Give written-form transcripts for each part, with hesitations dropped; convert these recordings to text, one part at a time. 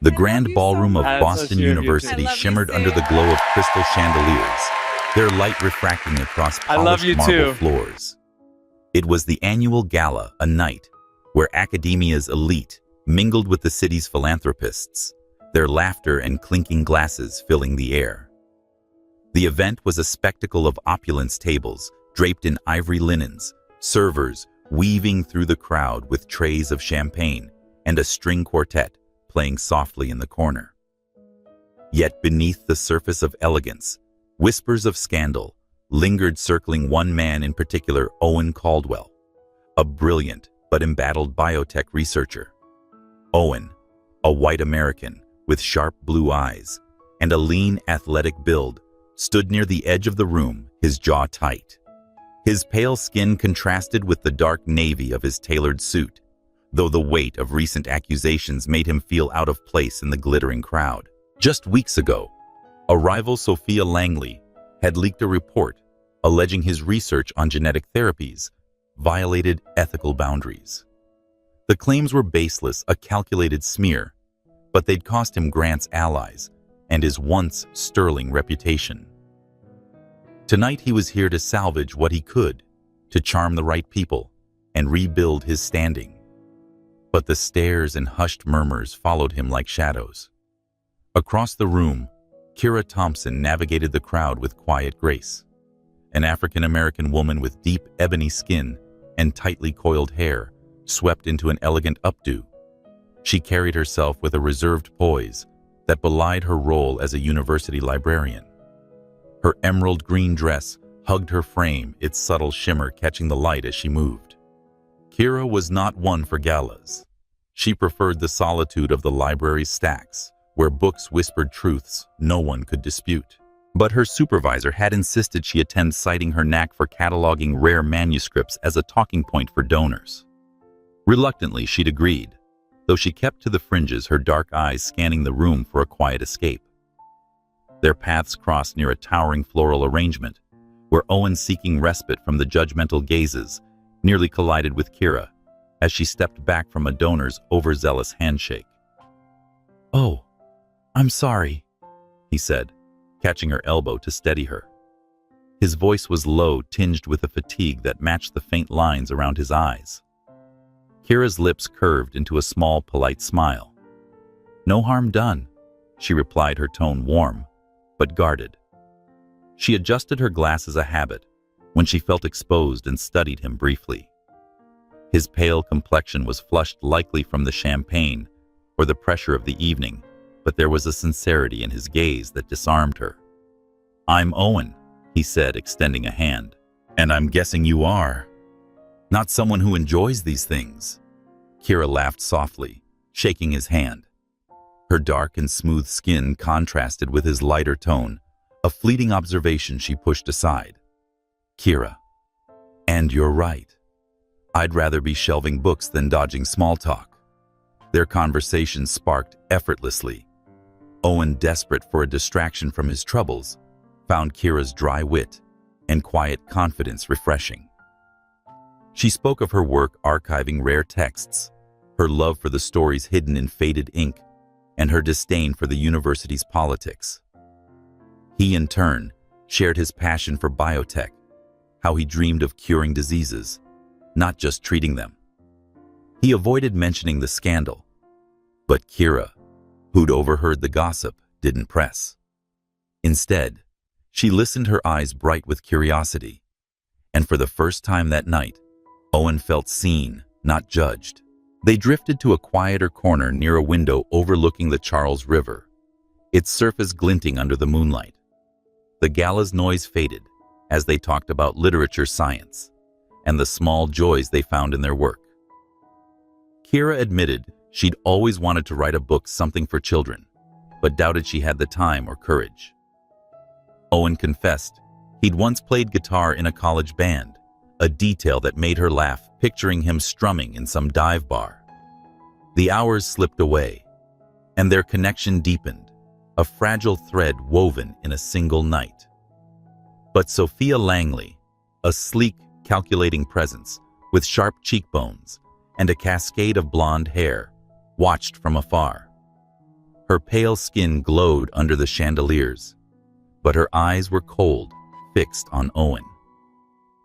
The I love grand you so ballroom of much. That's so Boston sweet of you too. I University love you, shimmered under the Sam. glow of crystal chandeliers, their light refracting across I love polished you marble too. floors. It was the annual gala, a night where academia's elite mingled with the city's philanthropists, their laughter and clinking glasses filling the air. The event was a spectacle of opulence tables draped in ivory linens, servers weaving through the crowd with trays of champagne, and a string quartet playing softly in the corner. Yet beneath the surface of elegance, whispers of scandal lingered circling one man in particular, Owen Caldwell, a brilliant but embattled biotech researcher. Owen, a white American with sharp blue eyes and a lean, athletic build, stood near the edge of the room, his jaw tight. His pale skin contrasted with the dark navy of his tailored suit, though the weight of recent accusations made him feel out of place in the glittering crowd. Just weeks ago, a rival, Sophia Langley, had leaked a report alleging his research on genetic therapies violated ethical boundaries. The claims were baseless, a calculated smear, but they'd cost him Grant's allies and his once sterling reputation. Tonight he was here to salvage what he could, to charm the right people and rebuild his standing. But the stares and hushed murmurs followed him like shadows. Across the room, Kira Thompson navigated the crowd with quiet grace. An African-American woman with deep ebony skin and tightly coiled hair swept into an elegant updo. She carried herself with a reserved poise that belied her role as a university librarian. Her emerald green dress hugged her frame, its subtle shimmer catching the light as she moved. Kira was not one for galas. She preferred the solitude of the library's stacks, where books whispered truths no one could dispute. But her supervisor had insisted she attend, citing her knack for cataloging rare manuscripts as a talking point for donors. Reluctantly, she'd agreed, though she kept to the fringes, her dark eyes scanning the room for a quiet escape. Their paths crossed near a towering floral arrangement, where Owen, seeking respite from the judgmental gazes, nearly collided with Kira as she stepped back from a donor's overzealous handshake. "Oh, I'm sorry," he said, catching her elbow to steady her. His voice was low, tinged with a fatigue that matched the faint lines around his eyes. Kira's lips curved into a small, polite smile. "No harm done," she replied, her tone warm, but guarded. She adjusted her glass as a habit when she felt exposed and studied him briefly. His pale complexion was flushed, likely from the champagne or the pressure of the evening, but there was a sincerity in his gaze that disarmed her. "I'm Owen," he said, extending a hand. "And I'm guessing you are not someone who enjoys these things." Kira laughed softly, shaking his hand. Her dark and smooth skin contrasted with his lighter tone, a fleeting observation she pushed aside. "Kira, and you're right. I'd rather be shelving books than dodging small talk." Their conversation sparked effortlessly. Owen, desperate for a distraction from his troubles, found Kira's dry wit and quiet confidence refreshing. She spoke of her work archiving rare texts, her love for the stories hidden in faded ink, and her disdain for the university's politics. He, in turn, shared his passion for biotech, how he dreamed of curing diseases, not just treating them. He avoided mentioning the scandal, but Kira, who'd overheard the gossip, didn't press. Instead, she listened, her eyes bright with curiosity, and for the first time that night, Owen felt seen, not judged. They drifted to a quieter corner near a window overlooking the Charles River, its surface glinting under the moonlight. The gala's noise faded as they talked about literature, science, and the small joys they found in their work. Kira admitted she'd always wanted to write a book, something for children, but doubted she had the time or courage. Owen confessed he'd once played guitar in a college band, a detail that made her laugh, picturing him strumming in some dive bar. The hours slipped away, and their connection deepened, a fragile thread woven in a single night. But Sophia Langley, a sleek, calculating presence with sharp cheekbones and a cascade of blonde hair, watched from afar. Her pale skin glowed under the chandeliers, but her eyes were cold, fixed on Owen.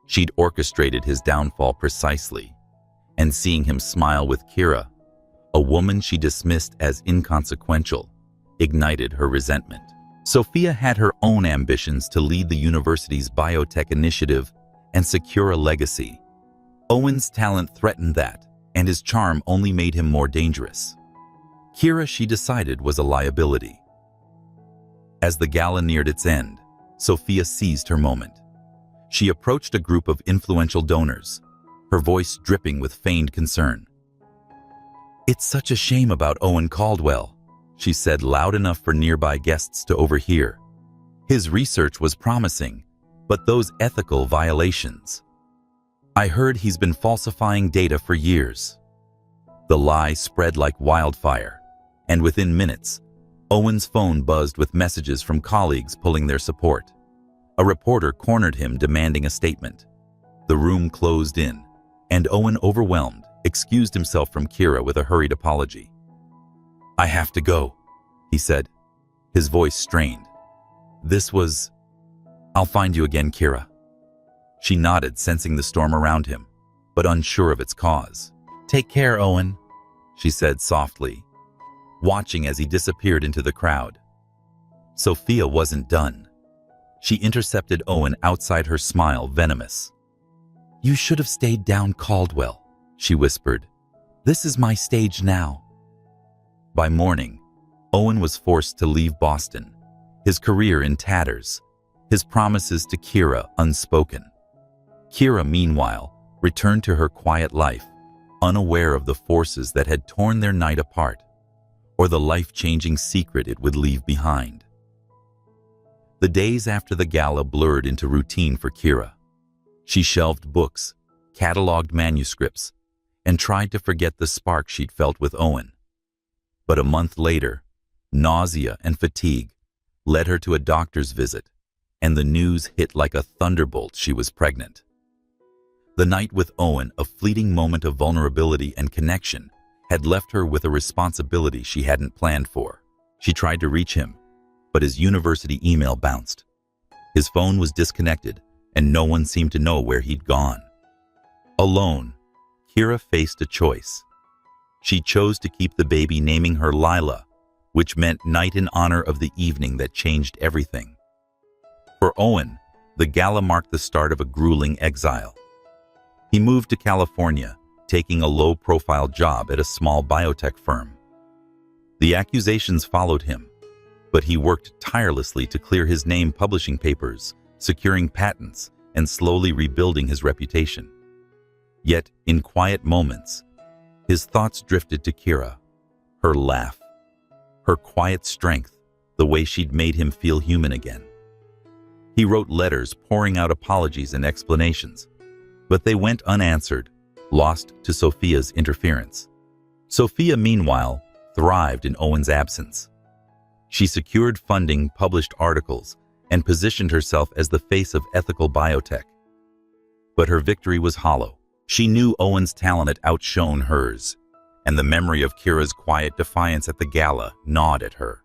She'd orchestrated his downfall precisely, and seeing him smile with Kira, a woman she dismissed as inconsequential, ignited her resentment. Sophia had her own ambitions to lead the university's biotech initiative and secure a legacy. Owen's talent threatened that, and his charm only made him more dangerous. Kira, she decided, was a liability. As the gala neared its end, Sophia seized her moment. She approached a group of influential donors, her voice dripping with feigned concern. "It's such a shame about Owen Caldwell," she said loud enough for nearby guests to overhear. "His research was promising, but those ethical violations. I heard he's been falsifying data for years." The lie spread like wildfire, and within minutes, Owen's phone buzzed with messages from colleagues pulling their support. A reporter cornered him demanding a statement. The room closed in, and Owen, overwhelmed, excused himself from Kira with a hurried apology. "I have to go," he said, his voice strained. "I'll find you again, Kira." She nodded, sensing the storm around him, but unsure of its cause. "Take care, Owen," she said softly, watching as he disappeared into the crowd. Sophia wasn't done. She intercepted Owen outside, her smile venomous. "You should have stayed down, Caldwell," she whispered. "This is my stage now." By morning, Owen was forced to leave Boston, his career in tatters, his promises to Kira unspoken. Kira, meanwhile, returned to her quiet life, unaware of the forces that had torn their night apart, or the life-changing secret it would leave behind. The days after the gala blurred into routine for Kira. She shelved books, cataloged manuscripts, and tried to forget the spark she'd felt with Owen. But a month later, nausea and fatigue led her to a doctor's visit, and the news hit like a thunderbolt: she was pregnant. The night with Owen, a fleeting moment of vulnerability and connection, had left her with a responsibility she hadn't planned for. She tried to reach him, but his university email bounced. His phone was disconnected, and no one seemed to know where he'd gone. Alone, Kira faced a choice. She chose to keep the baby, naming her Lila, which meant night in honor of the evening that changed everything. For Owen, the gala marked the start of a grueling exile. He moved to California, taking a low-profile job at a small biotech firm. The accusations followed him, but he worked tirelessly to clear his name, publishing papers, securing patents, and slowly rebuilding his reputation. Yet, in quiet moments, his thoughts drifted to Kira, her laugh, her quiet strength, the way she'd made him feel human again. He wrote letters, pouring out apologies and explanations, but they went unanswered, lost to Sophia's interference. Sophia, meanwhile, thrived in Owen's absence. She secured funding, published articles, and positioned herself as the face of ethical biotech. But her victory was hollow. She knew Owen's talent had outshone hers, and the memory of Kira's quiet defiance at the gala gnawed at her.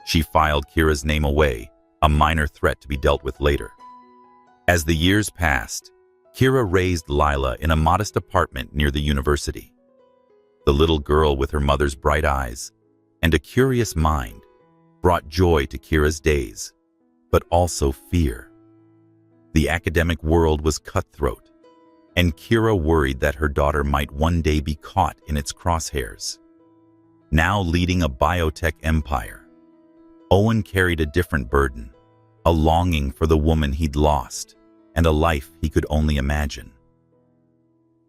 She filed Kira's name away, a minor threat to be dealt with later. As the years passed, Kira raised Lila in a modest apartment near the university. The little girl, with her mother's bright eyes and a curious mind, brought joy to Kira's days, but also fear. The academic world was cutthroat, and Kira worried that her daughter might one day be caught in its crosshairs. Now leading a biotech empire, Owen carried a different burden, a longing for the woman he'd lost, and a life he could only imagine.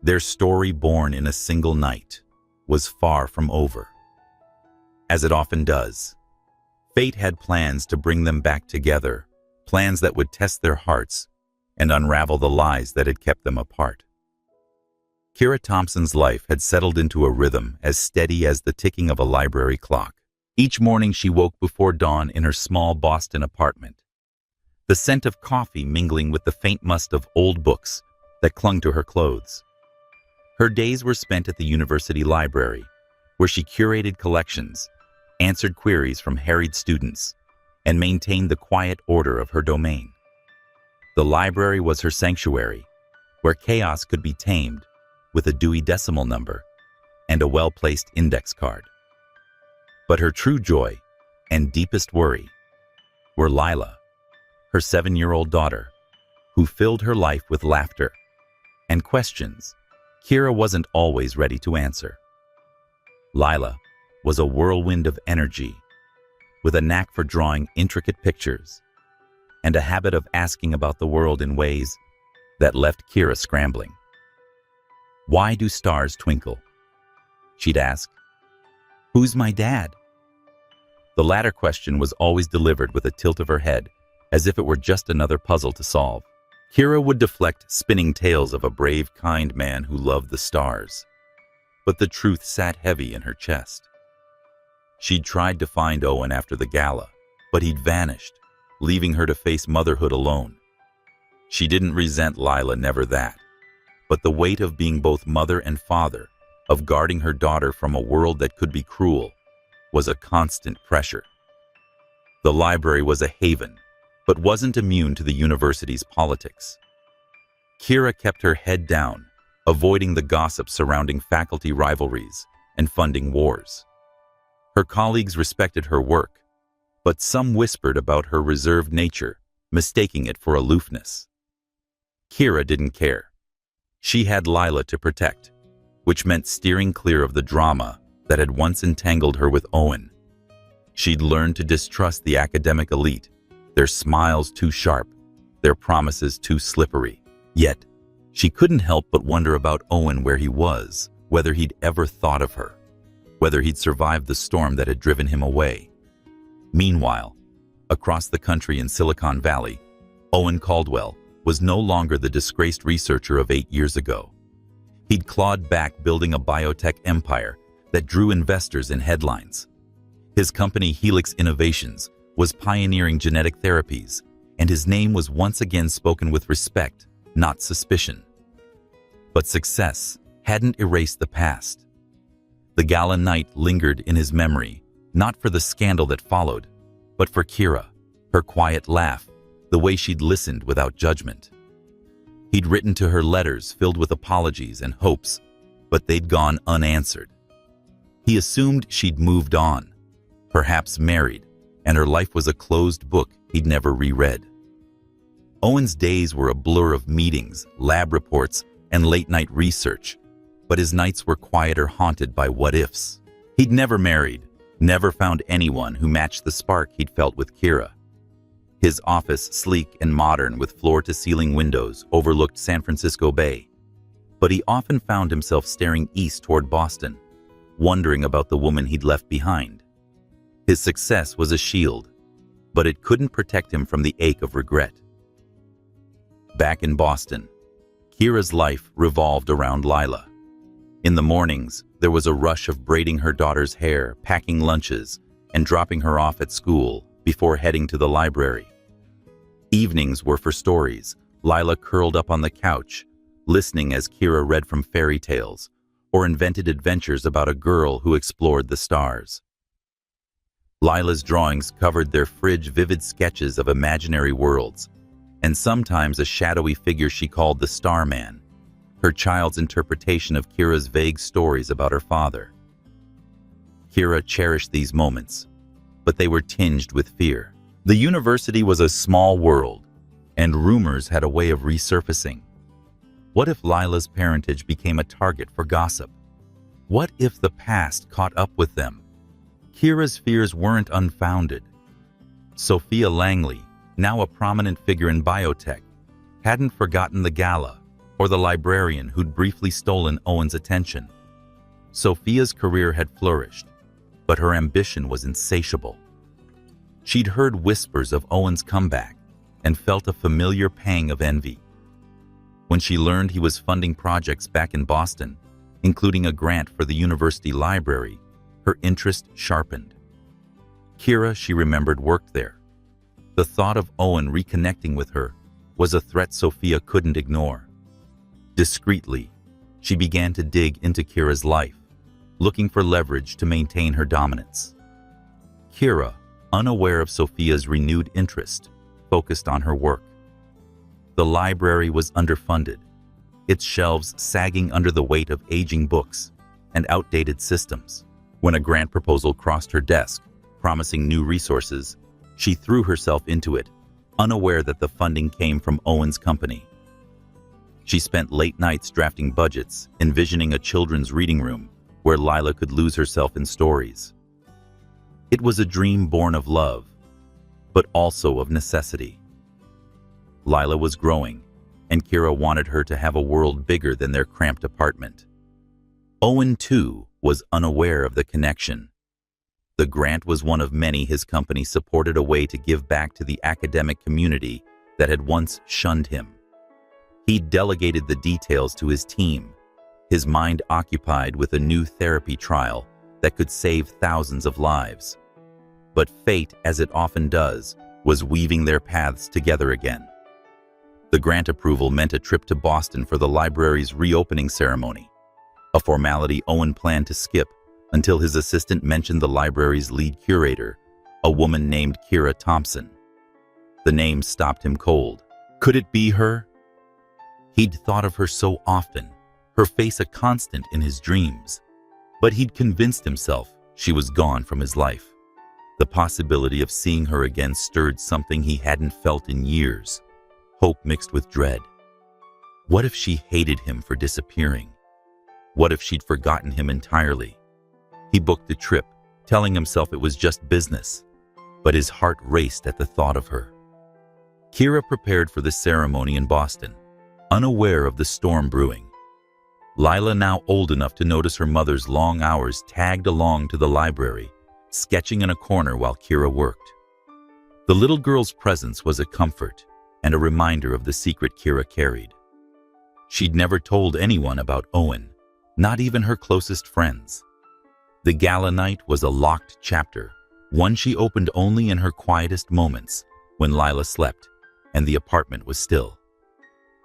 Their story, born in a single night, was far from over. As it often does, fate had plans to bring them back together, plans that would test their hearts and unravel the lies that had kept them apart. Kira Thompson's life had settled into a rhythm as steady as the ticking of a library clock. Each morning she woke before dawn in her small Boston apartment, the scent of coffee mingling with the faint must of old books that clung to her clothes. Her days were spent at the university library, where she curated collections, answered queries from harried students, and maintained the quiet order of her domain. The library was her sanctuary, where chaos could be tamed with a Dewey Decimal number and a well-placed index card. But her true joy and deepest worry were Lila, her 7-year-old daughter, who filled her life with laughter and questions Kira wasn't always ready to answer. Lila was a whirlwind of energy, with a knack for drawing intricate pictures and a habit of asking about the world in ways that left Kira scrambling. "Why do stars twinkle?" she'd ask. "Who's my dad?" The latter question was always delivered with a tilt of her head, as if it were just another puzzle to solve. Kira would deflect spinning tales of a brave, kind man who loved the stars, but the truth sat heavy in her chest. She'd tried to find Owen after the gala, but he'd vanished, leaving her to face motherhood alone. She didn't resent Lila, never that, but the weight of being both mother and father, of guarding her daughter from a world that could be cruel, was a constant pressure. The library was a haven, but wasn't immune to the university's politics. Kira kept her head down, avoiding the gossip surrounding faculty rivalries and funding wars. Her colleagues respected her work, but some whispered about her reserved nature, mistaking it for aloofness. Kira didn't care. She had Lila to protect, which meant steering clear of the drama that had once entangled her with Owen. She'd learned to distrust the academic elite, their smiles too sharp, their promises too slippery. Yet, she couldn't help but wonder about Owen, where he was, whether he'd ever thought of her, whether he'd survived the storm that had driven him away. Meanwhile, across the country in Silicon Valley, Owen Caldwell was no longer the disgraced researcher of 8 years ago. He'd clawed back, building a biotech empire that drew investors in headlines. His company, Helix Innovations, was pioneering genetic therapies, and his name was once again spoken with respect, not suspicion. But success hadn't erased the past. The gala night lingered in his memory, not for the scandal that followed, but for Kira, her quiet laugh, the way she'd listened without judgment. He'd written to her letters filled with apologies and hopes, but they'd gone unanswered. He assumed she'd moved on, perhaps married, and her life was a closed book he'd never reread. Owen's days were a blur of meetings, lab reports, and late-night research, but his nights were quieter, haunted by what-ifs. He'd never married, never found anyone who matched the spark he'd felt with Kira. His office, sleek and modern with floor-to-ceiling windows, overlooked San Francisco Bay. But he often found himself staring east toward Boston, wondering about the woman he'd left behind. His success was a shield, but it couldn't protect him from the ache of regret. Back in Boston, Kira's life revolved around Lila. In the mornings, there was a rush of braiding her daughter's hair, packing lunches, and dropping her off at school before heading to the library. Evenings were for stories, Lila curled up on the couch, listening as Kira read from fairy tales or invented adventures about a girl who explored the stars. Lila's drawings covered their fridge, vivid sketches of imaginary worlds, and sometimes a shadowy figure she called the Starman, her child's interpretation of Kira's vague stories about her father. Kira cherished these moments, but they were tinged with fear. The university was a small world, and rumors had a way of resurfacing. What if Lila's parentage became a target for gossip? What if the past caught up with them? Kira's fears weren't unfounded. Sophia Langley, now a prominent figure in biotech, hadn't forgotten the gala or the librarian who'd briefly stolen Owen's attention. Sophia's career had flourished, but her ambition was insatiable. She'd heard whispers of Owen's comeback and felt a familiar pang of envy. When she learned he was funding projects back in Boston, including a grant for the university library, her interest sharpened. Kira, she remembered, worked there. The thought of Owen reconnecting with her was a threat Sophia couldn't ignore. Discreetly, she began to dig into Kira's life, looking for leverage to maintain her dominance. Kira, unaware of Sophia's renewed interest, focused on her work. The library was underfunded, its shelves sagging under the weight of aging books and outdated systems. When a grant proposal crossed her desk, promising new resources, she threw herself into it, unaware that the funding came from Owen's company. She spent late nights drafting budgets, envisioning a children's reading room where Lila could lose herself in stories. It was a dream born of love, but also of necessity. Lila was growing, and Kira wanted her to have a world bigger than their cramped apartment. Owen, too, was unaware of the connection. The grant was one of many his company supported, a way to give back to the academic community that had once shunned him. He delegated the details to his team, his mind occupied with a new therapy trial that could save thousands of lives. But fate, as it often does, was weaving their paths together again. The grant approval meant a trip to Boston for the library's reopening ceremony, a formality Owen planned to skip until his assistant mentioned the library's lead curator, a woman named Kira Thompson. The name stopped him cold. Could it be her? He'd thought of her so often, her face a constant in his dreams. But he'd convinced himself she was gone from his life. The possibility of seeing her again stirred something he hadn't felt in years, hope mixed with dread. What if she hated him for disappearing? What if she'd forgotten him entirely? He booked the trip, telling himself it was just business, but his heart raced at the thought of her. Kira prepared for the ceremony in Boston, unaware of the storm brewing. Lila, now old enough to notice her mother's long hours, tagged along to the library, sketching in a corner while Kira worked. The little girl's presence was a comfort and a reminder of the secret Kira carried. She'd never told anyone about Owen, not even her closest friends. The gala night was a locked chapter, one she opened only in her quietest moments, when Lila slept and the apartment was still.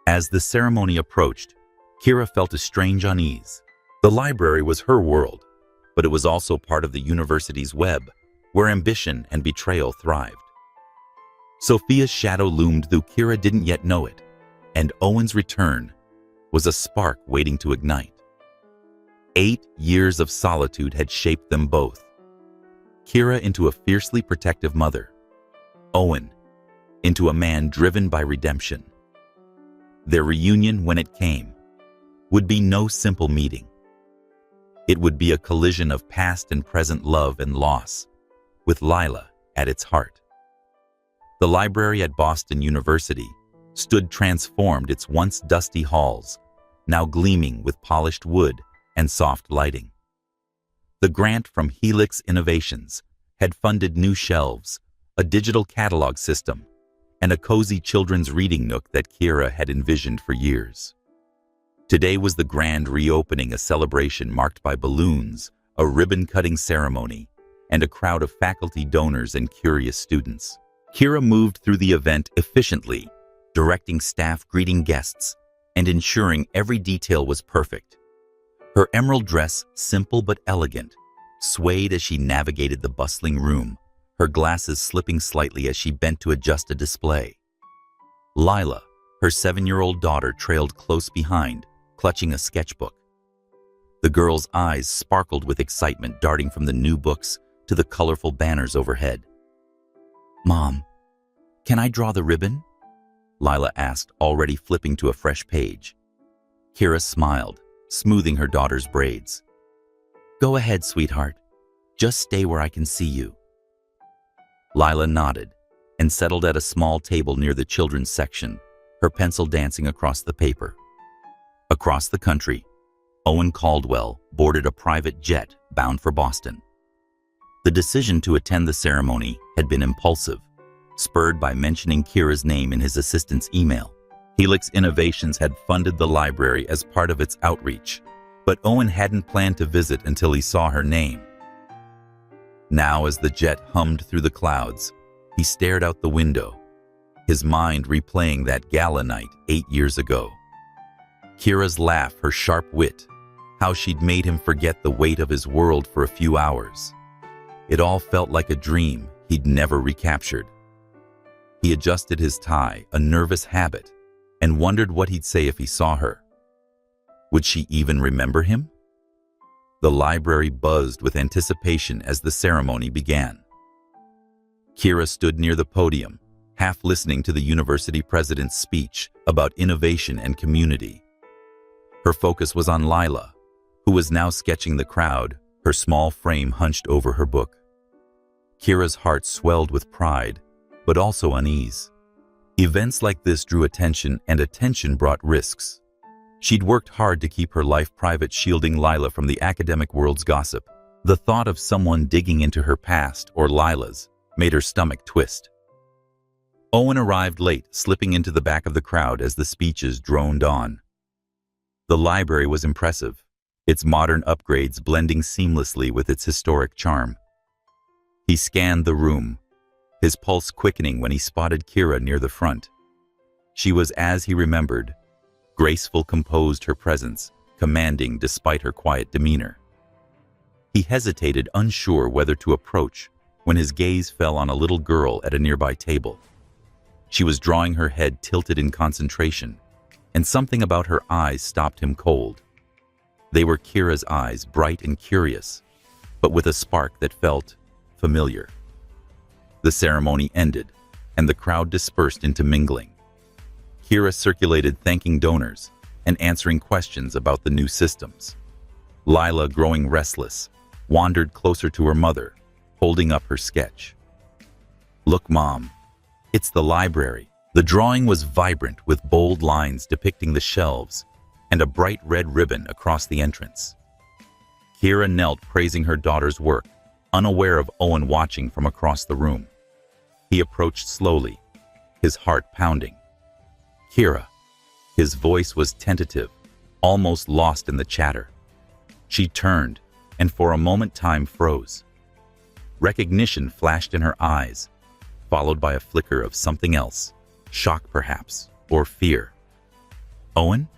As the ceremony approached, Kira felt a strange unease. The library was her world, but it was also part of the university's web, where ambition and betrayal thrived. Sophia's shadow loomed, though Kira didn't yet know it, and Owen's return was a spark waiting to ignite. 8 years of solitude had shaped them both. Kira into a fiercely protective mother, Owen into a man driven by redemption. Their reunion, when it came, would be no simple meeting. It would be a collision of past and present love and loss, with Lila at its heart. The library at Boston University stood transformed, its once dusty halls now gleaming with polished wood and soft lighting. The grant from Helix Innovations had funded new shelves, a digital catalog system, and a cozy children's reading nook that Kira had envisioned for years. Today was the grand reopening, a celebration marked by balloons, a ribbon-cutting ceremony, and a crowd of faculty, donors, and curious students. Kira moved through the event efficiently, directing staff, greeting guests, and ensuring every detail was perfect. Her emerald dress, simple but elegant, swayed as she navigated the bustling room, her glasses slipping slightly as she bent to adjust a display. Lila, her 7-year-old daughter, trailed close behind, clutching a sketchbook. The girl's eyes sparkled with excitement, darting from the new books to the colorful banners overhead. "Mom, can I draw the ribbon?" Lila asked, already flipping to a fresh page. Kira smiled, smoothing her daughter's braids. "Go ahead, sweetheart. Just stay where I can see you." Lila nodded and settled at a small table near the children's section, her pencil dancing across the paper. Across the country, Owen Caldwell boarded a private jet bound for Boston. The decision to attend the ceremony had been impulsive, spurred by mentioning Kira's name in his assistant's email. Helix Innovations had funded the library as part of its outreach, but Owen hadn't planned to visit until he saw her name. Now, as the jet hummed through the clouds, he stared out the window, his mind replaying that gala night 8 years ago. Kira's laugh, her sharp wit, how she'd made him forget the weight of his world for a few hours. It all felt like a dream he'd never recaptured. He adjusted his tie, a nervous habit, and wondered what he'd say if he saw her. Would she even remember him? The library buzzed with anticipation as the ceremony began. Kira stood near the podium, half listening to the university president's speech about innovation and community. Her focus was on Lila, who was now sketching the crowd, her small frame hunched over her book. Kira's heart swelled with pride, but also unease. Events like this drew attention, and attention brought risks. She'd worked hard to keep her life private, shielding Lila from the academic world's gossip. The thought of someone digging into her past, or Lila's, made her stomach twist. Owen arrived late, slipping into the back of the crowd as the speeches droned on. The library was impressive, its modern upgrades blending seamlessly with its historic charm. He scanned the room, his pulse quickening when he spotted Kira near the front. She was as he remembered, graceful, composed, her presence commanding despite her quiet demeanor. He hesitated, unsure whether to approach, when his gaze fell on a little girl at a nearby table. She was drawing her head tilted in concentration, and something about her eyes stopped him cold. They were Kira's eyes, bright and curious, but with a spark that felt familiar. The ceremony ended, and the crowd dispersed into mingling. Kira circulated, thanking donors and answering questions about the new systems. Lila, growing restless, wandered closer to her mother, holding up her sketch. "Look, Mom, it's the library." The drawing was vibrant with bold lines depicting the shelves and a bright red ribbon across the entrance. Kira knelt, praising her daughter's work, unaware of Owen watching from across the room. He approached slowly, his heart pounding. "Kira." His voice was tentative, almost lost in the chatter. She turned, and for a moment time froze. Recognition flashed in her eyes, followed by a flicker of something else, shock perhaps, or fear. "Owen?"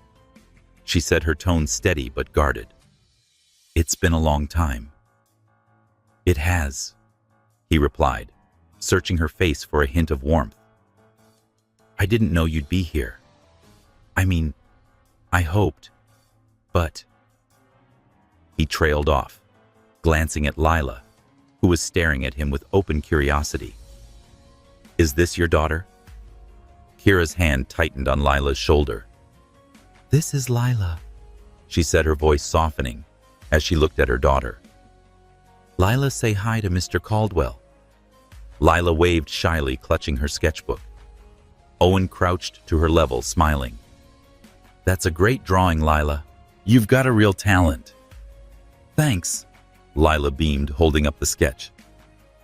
She said, her tone steady but guarded. "It's been a long time." "It has," he replied, searching her face for a hint of warmth. "I didn't know you'd be here. I mean, I hoped, but..." He trailed off, glancing at Lila, who was staring at him with open curiosity. "Is this your daughter?" Kira's hand tightened on Lila's shoulder. "This is Lila," she said, her voice softening as she looked at her daughter. "Lila, say hi to Mr. Caldwell." Lila waved shyly, clutching her sketchbook. Owen crouched to her level, smiling. "That's a great drawing, Lila. You've got a real talent." "Thanks," Lila beamed, holding up the sketch.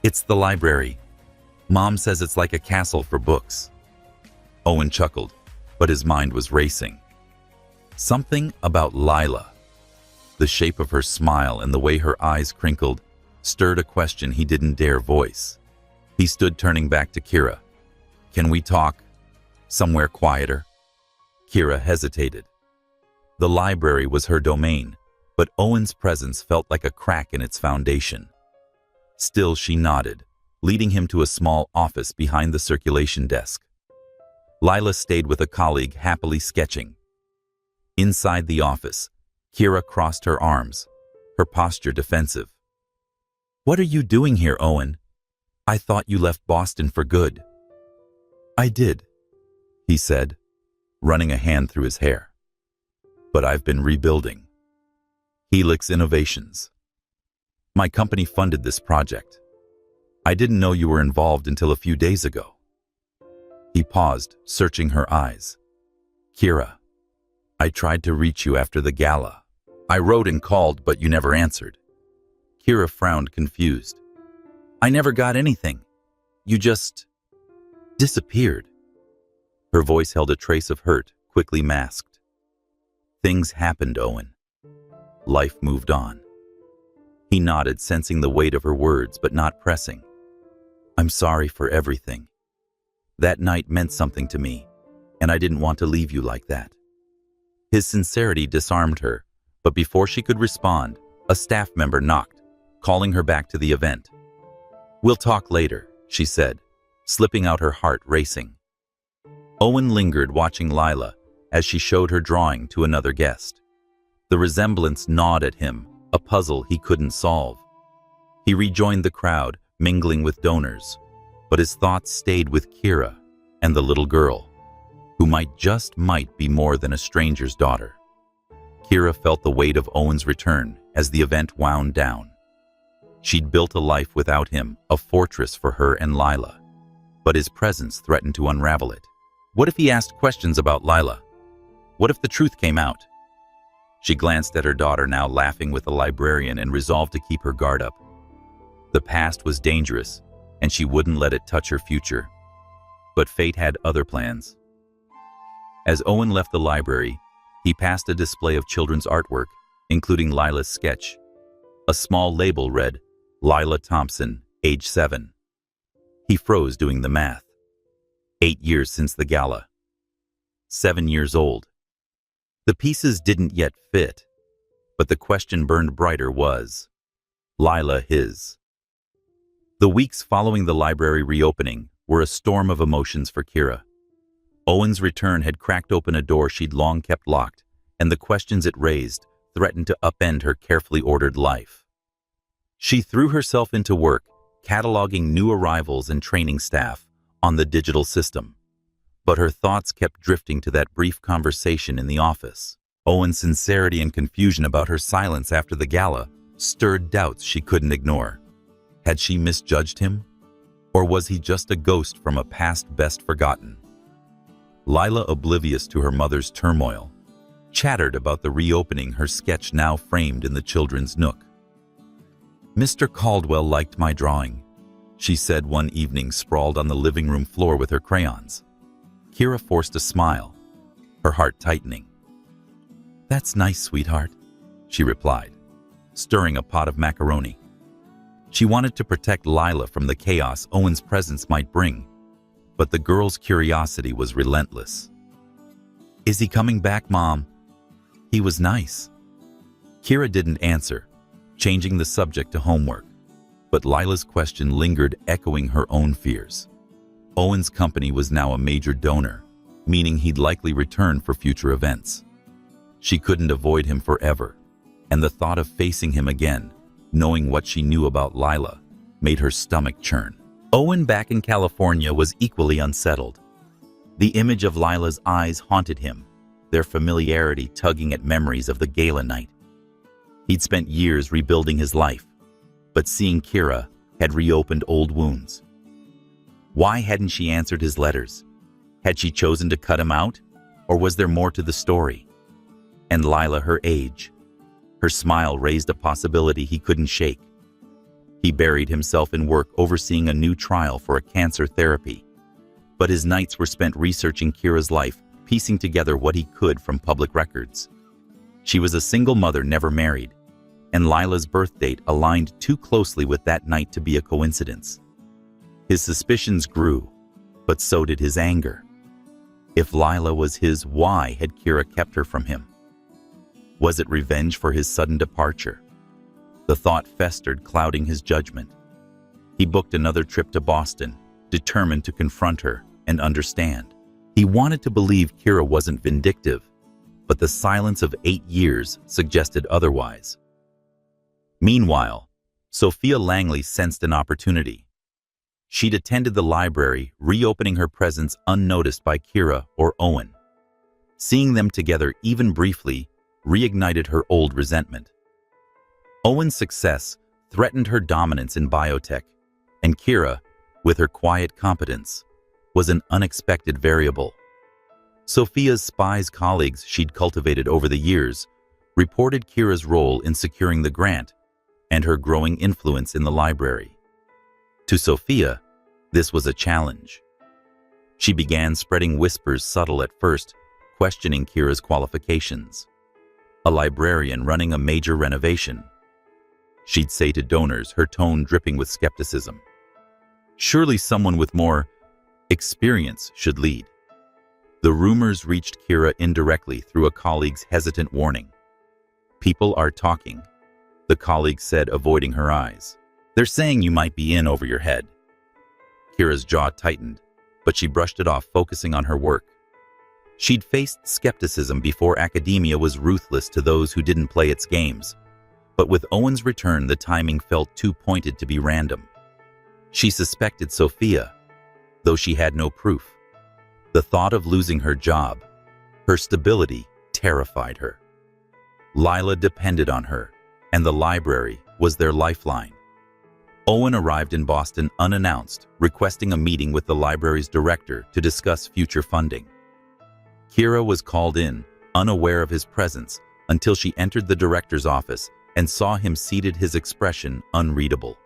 "It's the library. Mom says it's like a castle for books." Owen chuckled, but his mind was racing. Something about Lila, the shape of her smile and the way her eyes crinkled, stirred a question he didn't dare voice. He stood, turning back to Kira. "Can we talk somewhere quieter?" Kira hesitated. The library was her domain, but Owen's presence felt like a crack in its foundation. Still, she nodded, leading him to a small office behind the circulation desk. Lila stayed with a colleague, happily sketching. Inside the office, Kira crossed her arms, her posture defensive. "What are you doing here, Owen? I thought you left Boston for good." "I did," he said, running a hand through his hair. "But I've been rebuilding. Helix Innovations. My company funded this project. I didn't know you were involved until a few days ago." He paused, searching her eyes. "Kira, I tried to reach you after the gala. I wrote and called, but you never answered." Kira frowned, confused. "I never got anything. You just disappeared." Her voice held a trace of hurt, quickly masked. "Things happened, Owen. Life moved on." He nodded, sensing the weight of her words, but not pressing. "I'm sorry for everything. That night meant something to me, and I didn't want to leave you like that." His sincerity disarmed her, but before she could respond, a staff member knocked, calling her back to the event. "We'll talk later," she said, slipping out, her heart racing. Owen lingered, watching Lila as she showed her drawing to another guest. The resemblance gnawed at him, a puzzle he couldn't solve. He rejoined the crowd, mingling with donors, but his thoughts stayed with Kira and the little girl, who might be more than a stranger's daughter. Kira felt the weight of Owen's return as the event wound down. She'd built a life without him, a fortress for her and Lila, but his presence threatened to unravel it. What if he asked questions about Lila? What if the truth came out? She glanced at her daughter, now laughing with the librarian, and resolved to keep her guard up. The past was dangerous, and she wouldn't let it touch her future. But fate had other plans. As Owen left the library, he passed a display of children's artwork, including Lila's sketch. A small label read, "Lila Thompson, age 7. He froze doing the math. 8 years since the gala. 7 years old. The pieces didn't yet fit, but the question burned brighter: was Lila his? The weeks following the library reopening were a storm of emotions for Kira. Owen's return had cracked open a door she'd long kept locked, and the questions it raised threatened to upend her carefully ordered life. She threw herself into work, cataloging new arrivals and training staff on the digital system. But her thoughts kept drifting to that brief conversation in the office. Owen's sincerity and confusion about her silence after the gala stirred doubts she couldn't ignore. Had she misjudged him? Or was he just a ghost from a past best forgotten? Lila, oblivious to her mother's turmoil, chattered about the reopening, her sketch now framed in the children's nook. "Mr. Caldwell liked my drawing," she said one evening, sprawled on the living room floor with her crayons. Kira forced a smile, her heart tightening. "That's nice, sweetheart," she replied, stirring a pot of macaroni. She wanted to protect Lila from the chaos Owen's presence might bring, but the girl's curiosity was relentless. "Is he coming back, Mom? He was nice." Kira didn't answer, changing the subject to homework, but Lila's question lingered, echoing her own fears. Owen's company was now a major donor, meaning he'd likely return for future events. She couldn't avoid him forever, and the thought of facing him again, knowing what she knew about Lila, made her stomach churn. Owen back in California was equally unsettled. The image of Lila's eyes haunted him, their familiarity tugging at memories of the gala night. He'd spent years rebuilding his life, but seeing Kira had reopened old wounds. Why hadn't she answered his letters? Had she chosen to cut him out, or was there more to the story? And Lila, her age. Her smile raised a possibility he couldn't shake. He buried himself in work, overseeing a new trial for a cancer therapy. But his nights were spent researching Kira's life, piecing together what he could from public records. She was a single mother, never married, and Lila's birth date aligned too closely with that night to be a coincidence. His suspicions grew, but so did his anger. If Lila was his, why had Kira kept her from him? Was it revenge for his sudden departure? The thought festered, clouding his judgment. He booked another trip to Boston, determined to confront her and understand. He wanted to believe Kira wasn't vindictive, but the silence of 8 years suggested otherwise. Meanwhile, Sophia Langley sensed an opportunity. She'd attended the library, reopening her presence unnoticed by Kira or Owen. Seeing them together, even briefly, reignited her old resentment. Owen's success threatened her dominance in biotech, and Kira, with her quiet competence, was an unexpected variable. Sophia's spies colleagues she'd cultivated over the years reported Kira's role in securing the grant and her growing influence in the library. To Sophia, this was a challenge. She began spreading whispers, subtle at first, questioning Kira's qualifications. A librarian running a major renovation, she'd say to donors, her tone dripping with skepticism. Surely someone with more experience should lead. The rumors reached Kira indirectly through a colleague's hesitant warning. "People are talking," the colleague said, avoiding her eyes. They're saying you might be in over your head. Kira's jaw tightened, but she brushed it off, focusing on her work. She'd faced skepticism before academia was ruthless to those who didn't play its games. But with Owen's return, the timing felt too pointed to be random. She suspected Sophia, though she had no proof. The thought of losing her job, her stability, terrified her. Lila depended on her, and the library was their lifeline. Owen arrived in Boston unannounced, requesting a meeting with the library's director to discuss future funding. Kira was called in, unaware of his presence, until she entered the director's office and saw him seated, his expression unreadable.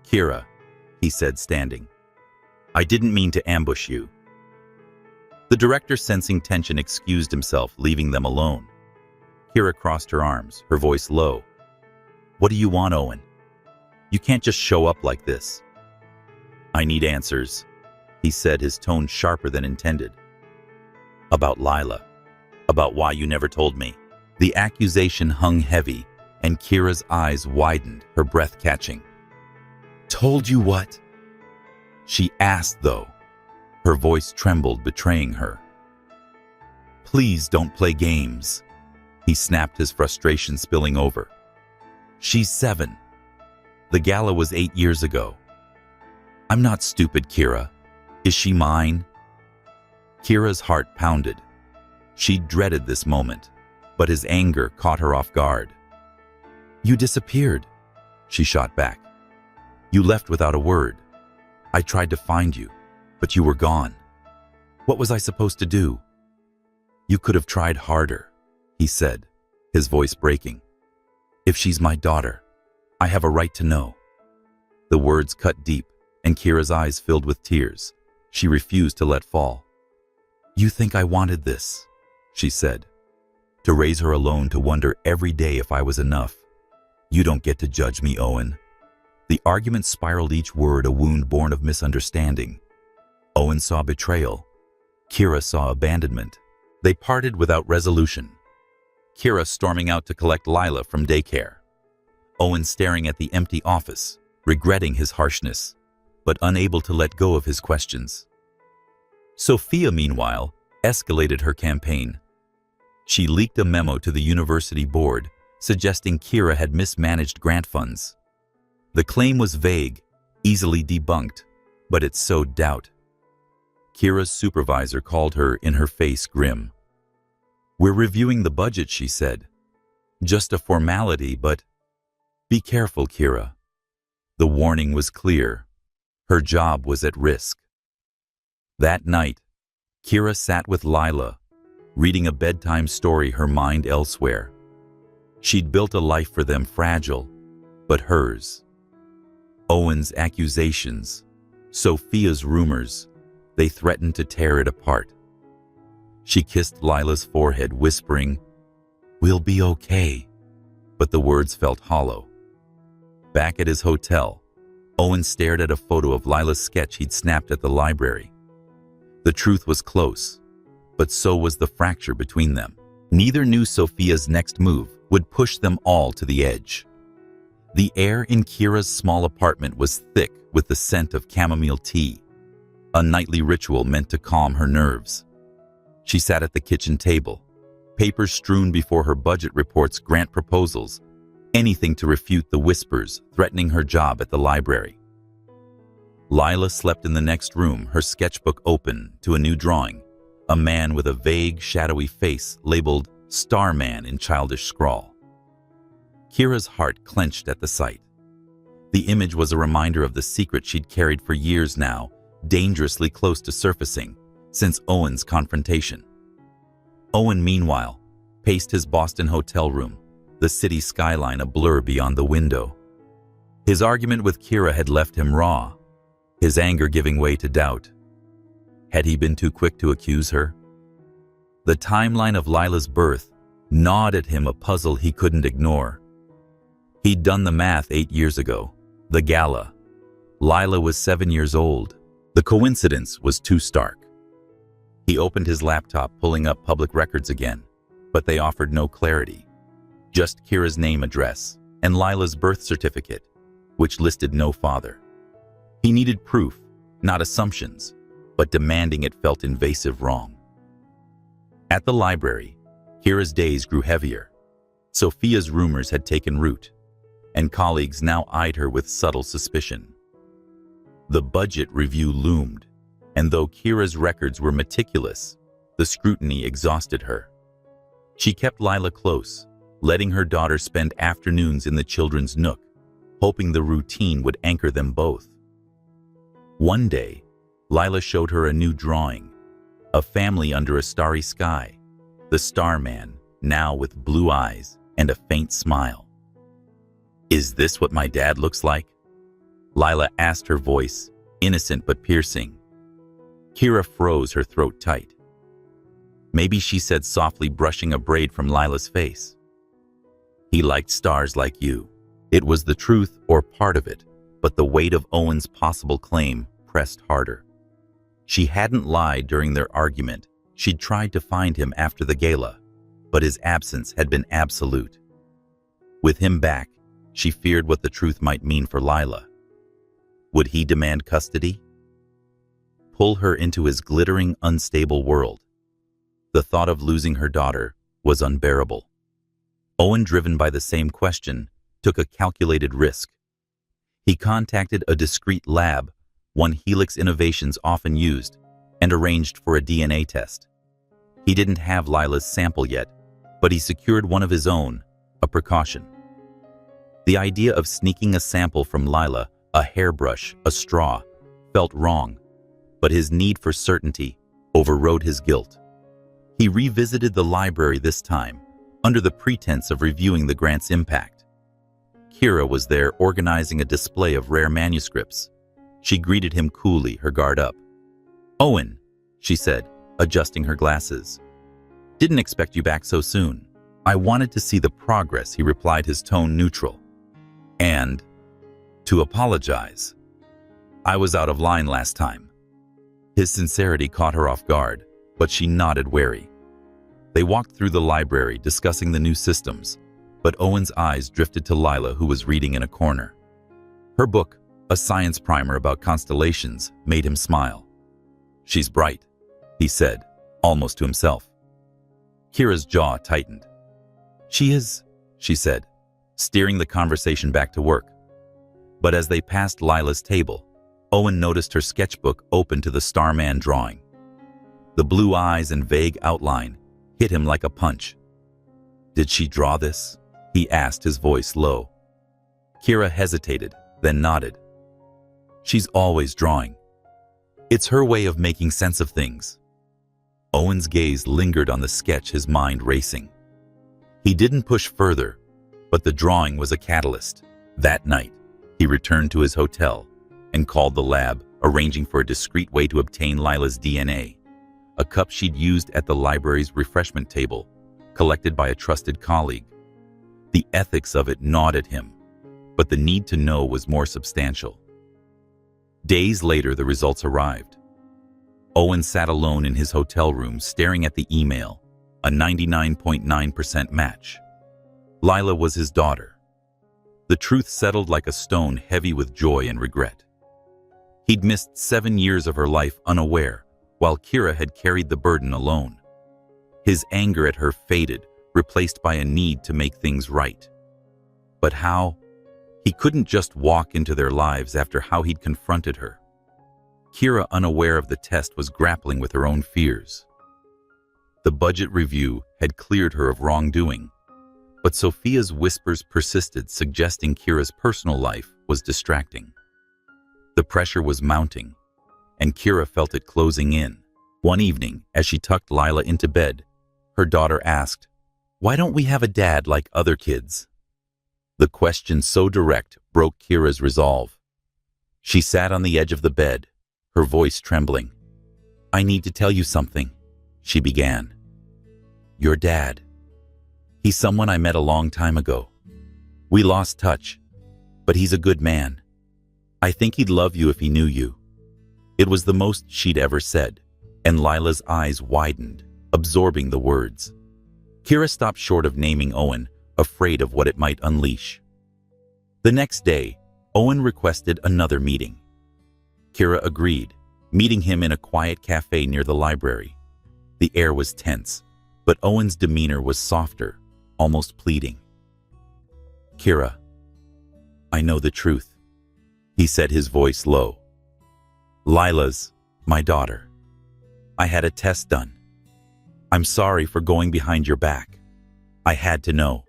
"Kira," he said, standing, "I didn't mean to ambush you." The director, sensing tension, excused himself, leaving them alone. Kira crossed her arms, her voice low. "What do you want, Owen? You can't just show up like this." "I need answers," he said, his tone sharper than intended. "About Lila. About why you never told me." The accusation hung heavy, and Kira's eyes widened, her breath catching. "Told you what?" she asked, though. Her voice trembled, betraying her. "Please don't play games," he snapped, his frustration spilling over. "She's 7. The gala was 8 years ago. I'm not stupid, Kira. Is she mine?" Kira's heart pounded. She dreaded this moment, but his anger caught her off guard. "You disappeared," she shot back. "You left without a word. I tried to find you, but you were gone. What was I supposed to do?" "You could have tried harder," he said, his voice breaking. "If she's my daughter, I have a right to know." The words cut deep, and Kira's eyes filled with tears. She refused to let fall. "You think I wanted this," she said. "To raise her alone, to wonder every day if I was enough. You don't get to judge me, Owen." The argument spiraled, each word a wound born of misunderstanding. Owen saw betrayal. Kira saw abandonment. They parted without resolution. Kira storming out to collect Lila from daycare. Owen staring at the empty office, regretting his harshness, but unable to let go of his questions. Sophia, meanwhile, escalated her campaign. She leaked a memo to the university board, suggesting Kira had mismanaged grant funds. The claim was vague, easily debunked, but it sowed doubt. Kira's supervisor called her, in her face grim. "We're reviewing the budget," she said. "Just a formality, but be careful, Kira." The warning was clear. Her job was at risk. That night, Kira sat with Lila, reading a bedtime story, her mind elsewhere. She'd built a life for them, fragile, but hers. Owen's accusations, Sophia's rumors, they threatened to tear it apart. She kissed Lila's forehead, whispering, "We'll be okay," but the words felt hollow. Back at his hotel, Owen stared at a photo of Lila's sketch he'd snapped at the library. The truth was close, but so was the fracture between them. Neither knew Sophia's next move would push them all to the edge. The air in Kira's small apartment was thick with the scent of chamomile tea, a nightly ritual meant to calm her nerves. She sat at the kitchen table, papers strewn before her, budget reports, grant proposals, anything to refute the whispers threatening her job at the library. Lila slept in the next room, her sketchbook open to a new drawing, a man with a vague, shadowy face labeled Starman in childish scrawl. Kira's heart clenched at the sight. The image was a reminder of the secret she'd carried for years now, dangerously close to surfacing since Owen's confrontation. Owen, meanwhile, paced his Boston hotel room, the city skyline a blur beyond the window. His argument with Kira had left him raw, his anger giving way to doubt. Had he been too quick to accuse her? The timeline of Lila's birth gnawed at him, a puzzle he couldn't ignore. He'd done the math 8 years ago. The gala. Lila was 7 years old. The coincidence was too stark. He opened his laptop, pulling up public records again, but they offered no clarity. Just Kira's name, address, and Lila's birth certificate. which listed no father. He needed proof, not assumptions, but demanding it felt invasive wrong. At the library, Kira's days grew heavier. Sophia's rumors had taken root, and colleagues now eyed her with subtle suspicion. The budget review loomed, and though Kira's records were meticulous, the scrutiny exhausted her. She kept Lila close, letting her daughter spend afternoons in the children's nook, hoping the routine would anchor them both. One day, Lila showed her a new drawing, a family under a starry sky, the Starman, now with blue eyes and a faint smile. "Is this what my dad looks like?" Lila asked, her voice innocent but piercing. Kira froze, her throat tight. "Maybe," she said softly, brushing a braid from Lila's face. "He liked stars like you." It was the truth, or part of it, but the weight of Owen's possible claim pressed harder. She hadn't lied during their argument. She'd tried to find him after the gala, but his absence had been absolute. With him back, she feared what the truth might mean for Lila. Would he demand custody? Pull her into his glittering, unstable world? The thought of losing her daughter was unbearable. Owen, driven by the same question, took a calculated risk. He contacted a discreet lab, one Helix Innovations often used, and arranged for a DNA test. He didn't have Lila's sample yet, but he secured one of his own, a precaution. The idea of sneaking a sample from Lila, a hairbrush, a straw, felt wrong, but his need for certainty overrode his guilt. He revisited the library this time, under the pretense of reviewing the grant's impact. Kira was there, organizing a display of rare manuscripts. She greeted him coolly, her guard up. "Owen," she said, adjusting her glasses. "Didn't expect you back so soon." "I wanted to see the progress," he replied, his tone neutral. "And to apologize. I was out of line last time." His sincerity caught her off guard, but she nodded, wary. They walked through the library, discussing the new systems, but Owen's eyes drifted to Lila, who was reading in a corner. Her book, a science primer about constellations, made him smile. "She's bright," he said, almost to himself. Kira's jaw tightened. "She is," she said, steering the conversation back to work. But as they passed Lila's table, Owen noticed her sketchbook open to the Starman drawing. The blue eyes and vague outline hit him like a punch. "Did she draw this?" he asked, his voice low. Kira hesitated, then nodded. "She's always drawing. It's her way of making sense of things." Owen's gaze lingered on the sketch, his mind racing. He didn't push further, but the drawing was a catalyst. That night, he returned to his hotel and called the lab, arranging for a discreet way to obtain Lila's DNA. A cup she'd used at the library's refreshment table, collected by a trusted colleague. The ethics of it gnawed at him, but the need to know was more substantial. Days later, the results arrived. Owen sat alone in his hotel room, staring at the email, a 99.9% match. Lila was his daughter. The truth settled like a stone, heavy with joy and regret. He'd missed 7 years of her life unaware, while Kira had carried the burden alone. His anger at her faded, replaced by a need to make things right. But how? He couldn't just walk into their lives after how he'd confronted her. Kira, unaware of the test, was grappling with her own fears. The budget review had cleared her of wrongdoing, but Sophia's whispers persisted, suggesting Kira's personal life was distracting. The pressure was mounting, and Kira felt it closing in. One evening, as she tucked Lila into bed, her daughter asked, "Why don't we have a dad like other kids?" The question, so direct, broke Kira's resolve. She sat on the edge of the bed, her voice trembling. "I need to tell you something," she began. "Your dad. He's someone I met a long time ago. We lost touch, but he's a good man. I think he'd love you if he knew you." It was the most she'd ever said, and Lila's eyes widened, absorbing the words. Kira stopped short of naming Owen, afraid of what it might unleash. The next day, Owen requested another meeting. Kira agreed, meeting him in a quiet cafe near the library. The air was tense, but Owen's demeanor was softer, almost pleading. "Kira, I know the truth," he said, his voice low. "Lila's my daughter. I had a test done. I'm sorry for going behind your back. I had to know."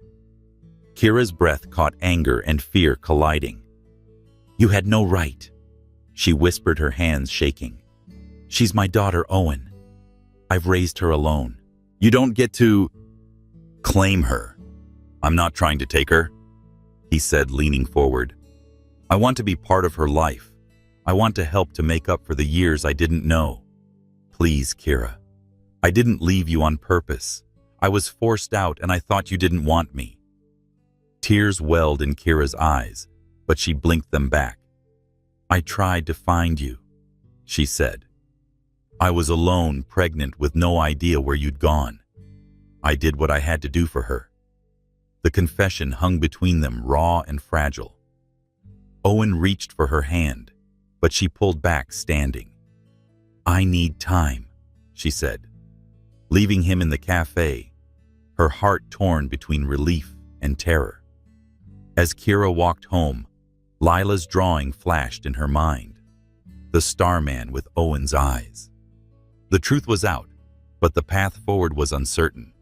Kira's breath caught anger and fear colliding. "You had no right," she whispered, her hands shaking. "She's my daughter, Owen. I've raised her alone. You don't get to claim her. I'm not trying to take her," he said, leaning forward. "I want to be part of her life. I want to help to make up for the years I didn't know. Please, Kira. I didn't leave you on purpose. I was forced out and I thought you didn't want me." Tears welled in Kira's eyes, but she blinked them back. "I tried to find you," she said. "I was alone, pregnant, with no idea where you'd gone. I did what I had to do for her." The confession hung between them, raw and fragile. Owen reached for her hand, but she pulled back, standing. "I need time," she said, leaving him in the cafe, her heart torn between relief and terror. As Kira walked home, Lila's drawing flashed in her mind, the starman with Owen's eyes. The truth was out, but the path forward was uncertain.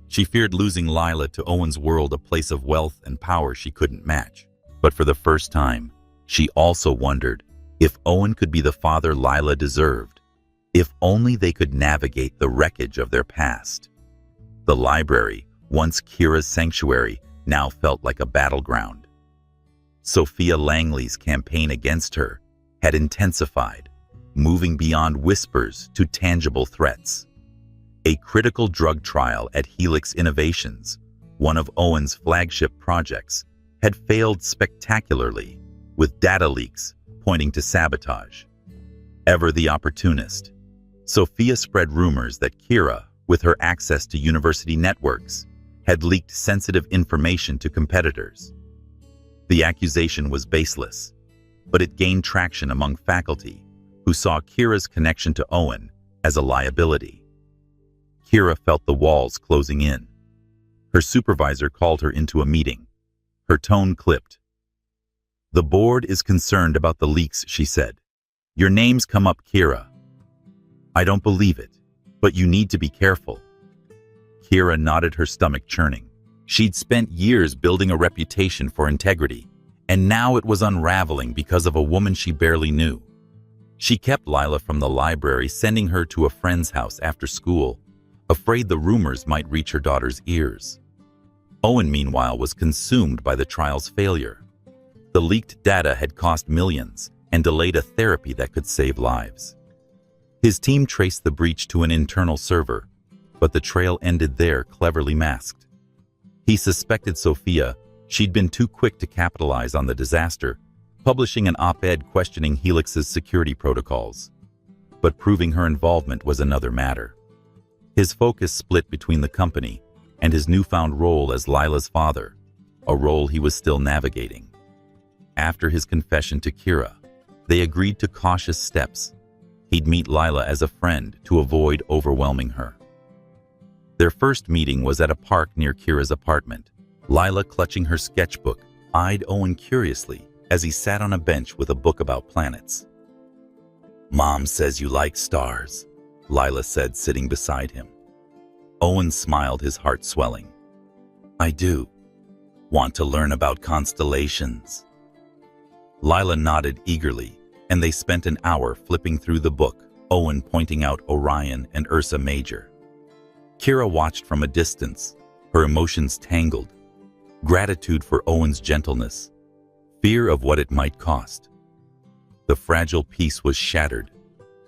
She feared losing Lila to Owen's world, a place of wealth and power she couldn't match. But for the first time, she also wondered if Owen could be the father Lila deserved, if only they could navigate the wreckage of their past. The library, once Kira's sanctuary, now felt like a battleground. Sophia Langley's campaign against her had intensified, moving beyond whispers to tangible threats. A critical drug trial at Helix Innovations, one of Owen's flagship projects, had failed spectacularly, with data leaks pointing to sabotage. Ever the opportunist, Sophia spread rumors that Kira, with her access to university networks, had leaked sensitive information to competitors. The accusation was baseless, but it gained traction among faculty who saw Kira's connection to Owen as a liability. Kira felt the walls closing in. Her supervisor called her into a meeting. Her tone clipped. "The board is concerned about the leaks," she said. "Your name's come up, Kira. I don't believe it, but you need to be careful." Kira nodded, her stomach churning. She'd spent years building a reputation for integrity, and now it was unraveling because of a woman she barely knew. She kept Lila from the library, sending her to a friend's house after school, afraid the rumors might reach her daughter's ears. Owen, meanwhile, was consumed by the trial's failure. The leaked data had cost millions and delayed a therapy that could save lives. His team traced the breach to an internal server, but the trail ended there, cleverly masked. He suspected Sophia. She'd been too quick to capitalize on the disaster, publishing an op-ed questioning Helix's security protocols. But proving her involvement was another matter. His focus split between the company and his newfound role as Lila's father, a role he was still navigating. After his confession to Kira, they agreed to cautious steps. He'd meet Lila as a friend to avoid overwhelming her. Their first meeting was at a park near Kira's apartment. Lila, clutching her sketchbook, eyed Owen curiously as he sat on a bench with a book about planets. "Mom says you like stars," Lila said, sitting beside him. Owen smiled, his heart swelling. "I do. Want to learn about constellations?" Lila nodded eagerly, and they spent an hour flipping through the book, Owen pointing out Orion and Ursa Major. Kira watched from a distance, her emotions tangled. Gratitude for Owen's gentleness, fear of what it might cost. The fragile peace was shattered.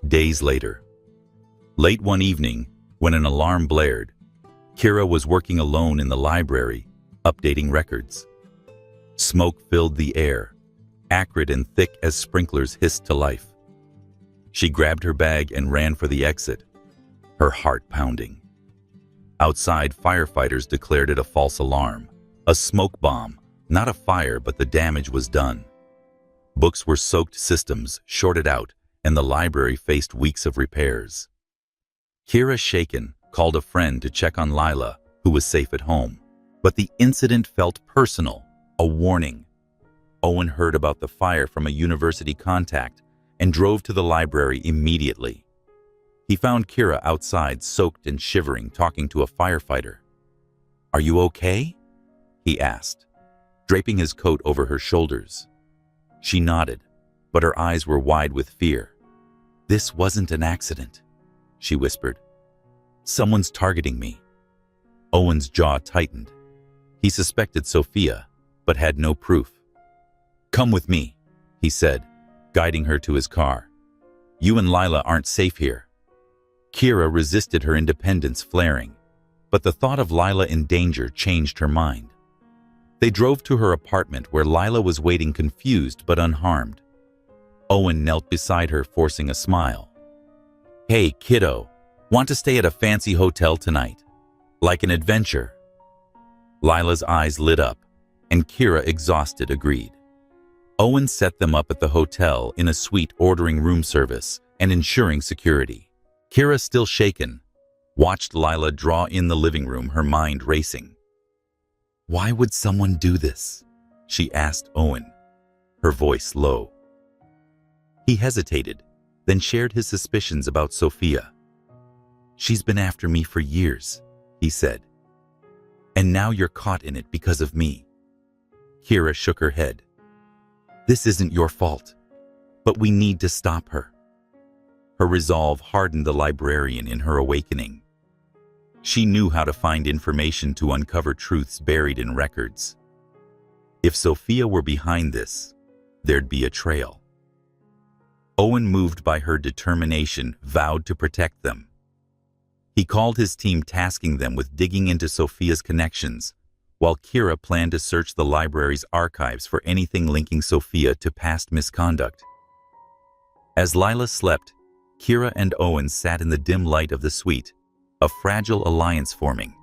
Days later, late one evening, when an alarm blared, Kira was working alone in the library, updating records. Smoke filled the air, acrid and thick as sprinklers hissed to life. She grabbed her bag and ran for the exit, her heart pounding. Outside, firefighters declared it a false alarm, a smoke bomb, not a fire, but the damage was done. Books were soaked, systems shorted out, and the library faced weeks of repairs. Kira, shaken, called a friend to check on Lila, who was safe at home. But the incident felt personal, a warning. Owen heard about the fire from a university contact and drove to the library immediately. He found Kira outside, soaked and shivering, talking to a firefighter. "Are you okay?" he asked, draping his coat over her shoulders. She nodded, but her eyes were wide with fear. "This wasn't an accident," she whispered. "Someone's targeting me." Owen's jaw tightened. He suspected Sophia, but had no proof. "Come with me," he said, guiding her to his car. "You and Lila aren't safe here." Kira resisted, her independence flaring, but the thought of Lila in danger changed her mind. They drove to her apartment where Lila was waiting, confused but unharmed. Owen knelt beside her, forcing a smile. "Hey, kiddo, want to stay at a fancy hotel tonight? Like an adventure?" Lila's eyes lit up, and Kira, exhausted, agreed. Owen set them up at the hotel in a suite, ordering room service and ensuring security. Kira, still shaken, watched Lila draw in the living room, her mind racing. "Why would someone do this?" she asked Owen, her voice low. He hesitated, then shared his suspicions about Sophia. "She's been after me for years," he said. "And now you're caught in it because of me." Kira shook her head. "This isn't your fault, but we need to stop her." Her resolve hardened the librarian in her awakening. She knew how to find information to uncover truths buried in records. If Sophia were behind this, there'd be a trail. Owen, moved by her determination, vowed to protect them. He called his team, tasking them with digging into Sophia's connections, while Kira planned to search the library's archives for anything linking Sophia to past misconduct. As Lila slept, Kira and Owen sat in the dim light of the suite, a fragile alliance forming.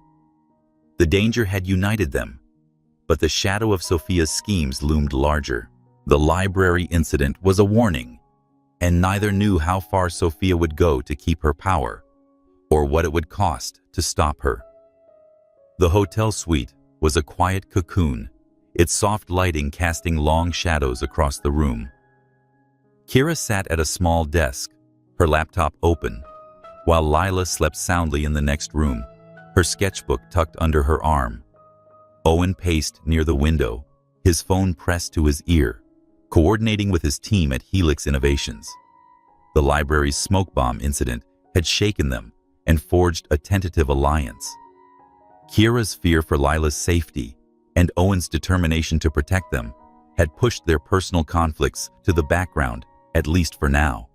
The danger had united them, but the shadow of Sophia's schemes loomed larger. The library incident was a warning, and neither knew how far Sophia would go to keep her power, or what it would cost to stop her. The hotel suite was a quiet cocoon, its soft lighting casting long shadows across the room. Kira sat at a small desk, her laptop open, while Lila slept soundly in the next room, her sketchbook tucked under her arm. Owen paced near the window, his phone pressed to his ear, coordinating with his team at Helix Innovations. The library's smoke bomb incident had shaken them and forged a tentative alliance. Kira's fear for Lila's safety and Owen's determination to protect them had pushed their personal conflicts to the background, at least for now.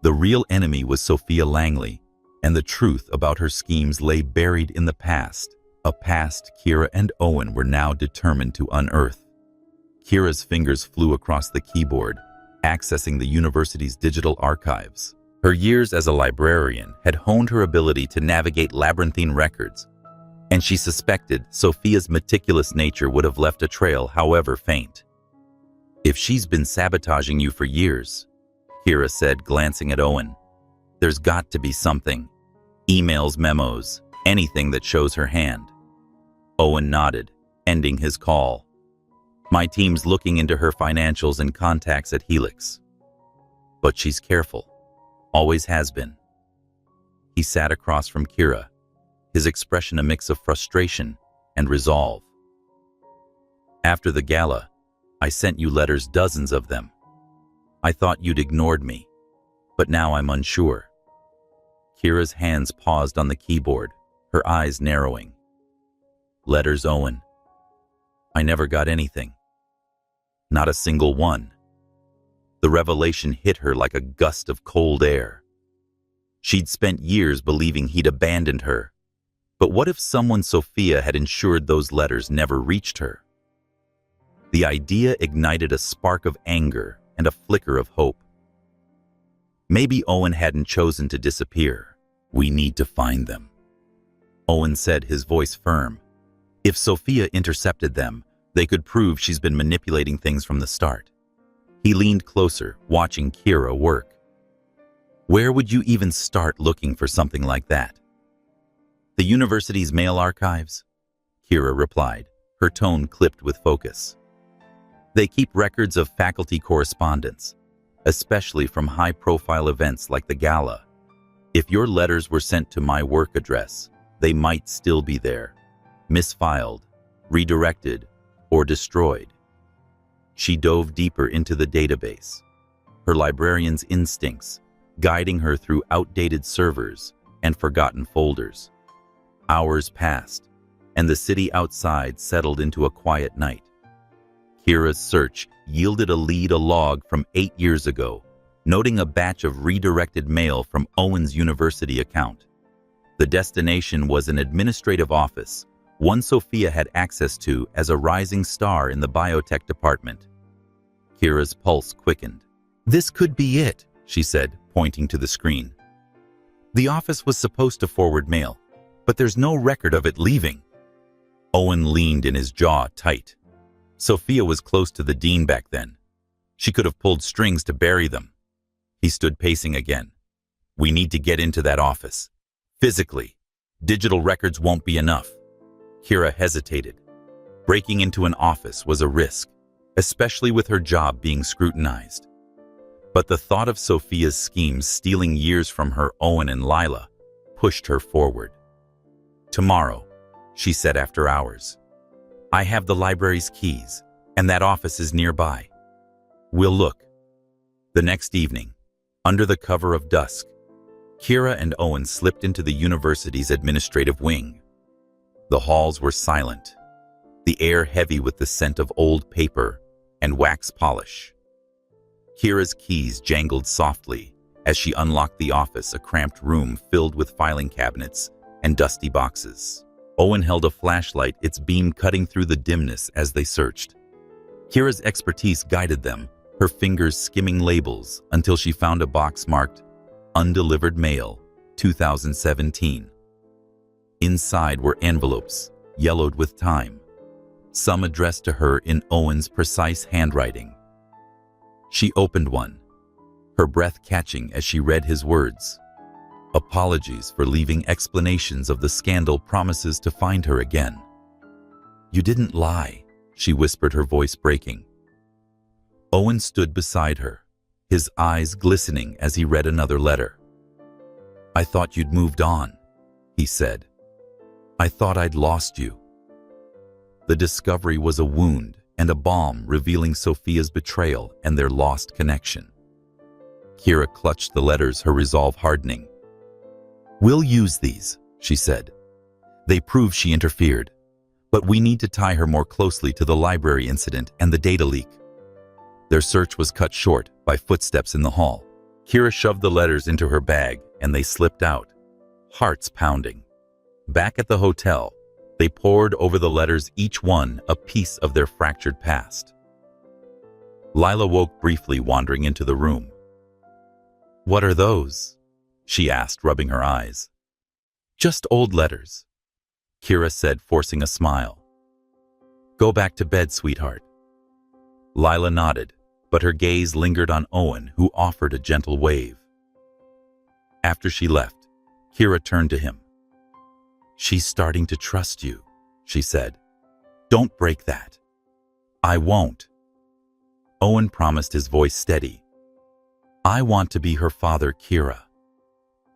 The real enemy was Sophia Langley, and the truth about her schemes lay buried in the past, a past Kira and Owen were now determined to unearth. Kira's fingers flew across the keyboard, accessing the university's digital archives. Her years as a librarian had honed her ability to navigate labyrinthine records, and she suspected Sophia's meticulous nature would have left a trail, however faint. "If she's been sabotaging you for years," Kira said, glancing at Owen, "there's got to be something. Emails, memos, anything that shows her hand." Owen nodded, ending his call. "My team's looking into her financials and contacts at Helix. But she's careful. Always has been." He sat across from Kira, his expression a mix of frustration and resolve. "After the gala, I sent you letters, dozens of them. I thought you'd ignored me, but now I'm unsure." Kira's hands paused on the keyboard, her eyes narrowing. "Letters, Owen. I never got anything. Not a single one." The revelation hit her like a gust of cold air. She'd spent years believing he'd abandoned her, but what if someone Sophia had ensured those letters never reached her? The idea ignited a spark of anger and a flicker of hope. Maybe Owen hadn't chosen to disappear. "We need to find them," Owen said, his voice firm. "If Sophia intercepted them, they could prove she's been manipulating things from the start. He leaned closer, watching Kira work. Where would you even start looking for something like that? The university's mail archives, Kira replied, her tone clipped with focus. They keep records of faculty correspondence, especially from high-profile events like the gala. If your letters were sent to my work address, they might still be there, misfiled, redirected, or destroyed. She dove deeper into the database, her librarian's instincts guiding her through outdated servers and forgotten folders. Hours passed, and the city outside settled into a quiet night. Kira's search yielded a log from 8 years ago, noting a batch of redirected mail from Owen's university account. The destination was an administrative office, one Sophia had access to as a rising star in the biotech department. Kira's pulse quickened. This could be it, she said, pointing to the screen. The office was supposed to forward mail, but there's no record of it leaving. Owen leaned in, his jaw tight. Sophia was close to the dean back then. She could have pulled strings to bury them. He stood pacing again. We need to get into that office. Physically. Digital records won't be enough. Kira hesitated. Breaking into an office was a risk, especially with her job being scrutinized. But the thought of Sophia's schemes stealing years from her Owen and Lila pushed her forward. Tomorrow, she said after hours. I have the library's keys, and that office is nearby. We'll look. The next evening, under the cover of dusk, Kira and Owen slipped into the university's administrative wing. The halls were silent, the air heavy with the scent of old paper and wax polish. Kira's keys jangled softly as she unlocked the office, a cramped room filled with filing cabinets and dusty boxes. Owen held a flashlight, its beam cutting through the dimness as they searched. Kira's expertise guided them, her fingers skimming labels until she found a box marked Undelivered Mail, 2017. Inside were envelopes, yellowed with time, some addressed to her in Owen's precise handwriting. She opened one, her breath catching as she read his words. Apologies for leaving explanations of the scandal, promises to find her again. You didn't lie, she whispered, her voice breaking. Owen stood beside her, his eyes glistening as he read another letter. I thought you'd moved on, he said. I thought I'd lost you. The discovery was a wound and a balm, revealing Sophia's betrayal and their lost connection. Kira clutched the letters, her resolve hardening. We'll use these, she said. They prove she interfered, but we need to tie her more closely to the library incident and the data leak. Their search was cut short by footsteps in the hall. Kira shoved the letters into her bag and they slipped out, hearts pounding. Back at the hotel, they pored over the letters, each one a piece of their fractured past. Lila woke briefly, wandering into the room. What are those? She asked, rubbing her eyes. Just old letters, Kira said, forcing a smile. Go back to bed, sweetheart. Lila nodded, but her gaze lingered on Owen, who offered a gentle wave. After she left, Kira turned to him. She's starting to trust you, she said. Don't break that. I won't. Owen promised, his voice steady. I want to be her father, Kira.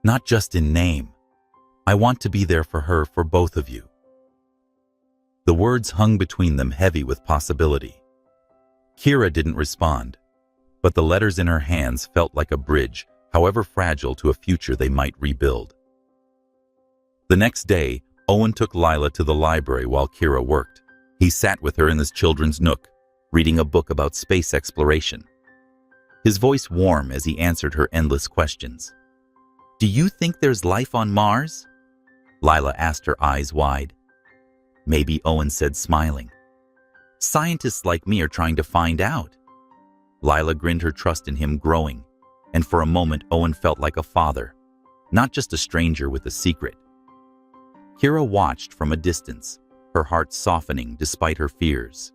Not just in name. I want to be there for her, for both of you. The words hung between them, heavy with possibility. Kira didn't respond, but the letters in her hands felt like a bridge, however fragile, to a future they might rebuild. The next day, Owen took Lila to the library while Kira worked. He sat with her in this children's nook, reading a book about space exploration. His voice warm as he answered her endless questions. Do you think there's life on Mars? Lila asked, her eyes wide. Maybe, Owen said, smiling. Scientists like me are trying to find out. Lila grinned, her trust in him growing, and for a moment Owen felt like a father, not just a stranger with a secret. Kira watched from a distance, her heart softening despite her fears.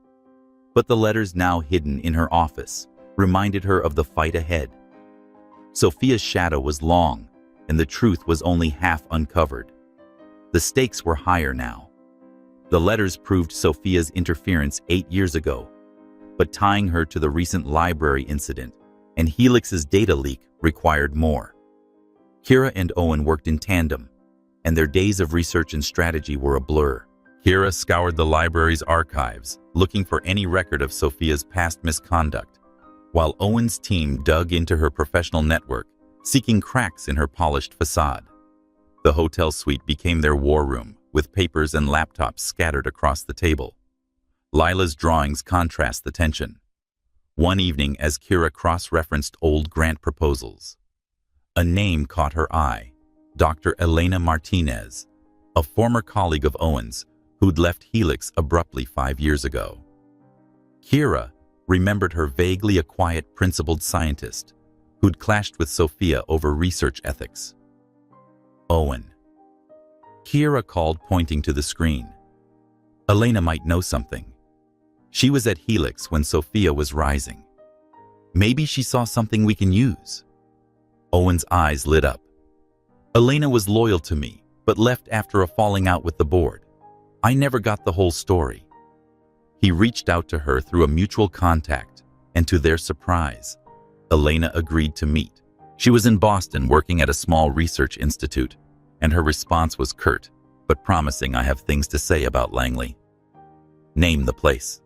But the letters, now hidden in her office, reminded her of the fight ahead. Sophia's shadow was long, and the truth was only half uncovered. The stakes were higher now. The letters proved Sophia's interference 8 years ago, but tying her to the recent library incident and Helix's data leak required more. Kira and Owen worked in tandem, and their days of research and strategy were a blur. Kira scoured the library's archives, looking for any record of Sophia's past misconduct, while Owen's team dug into her professional network, seeking cracks in her polished facade. The hotel suite became their war room, with papers and laptops scattered across the table. Lila's drawings contrast the tension. One evening, as Kira cross-referenced old grant proposals, a name caught her eye: Dr. Elena Martinez, a former colleague of Owen's who'd left Helix abruptly 5 years ago. Kira remembered her vaguely, a quiet, principled scientist who'd clashed with Sophia over research ethics. Owen. Kira called, pointing to the screen. Elena might know something. She was at Helix when Sophia was rising. Maybe she saw something we can use. Owen's eyes lit up. Elena was loyal to me, but left after a falling out with the board. I never got the whole story. He reached out to her through a mutual contact, and to their surprise, Elena agreed to meet. She was in Boston working at a small research institute, and her response was curt, but promising. I have things to say about Langley. Name the place.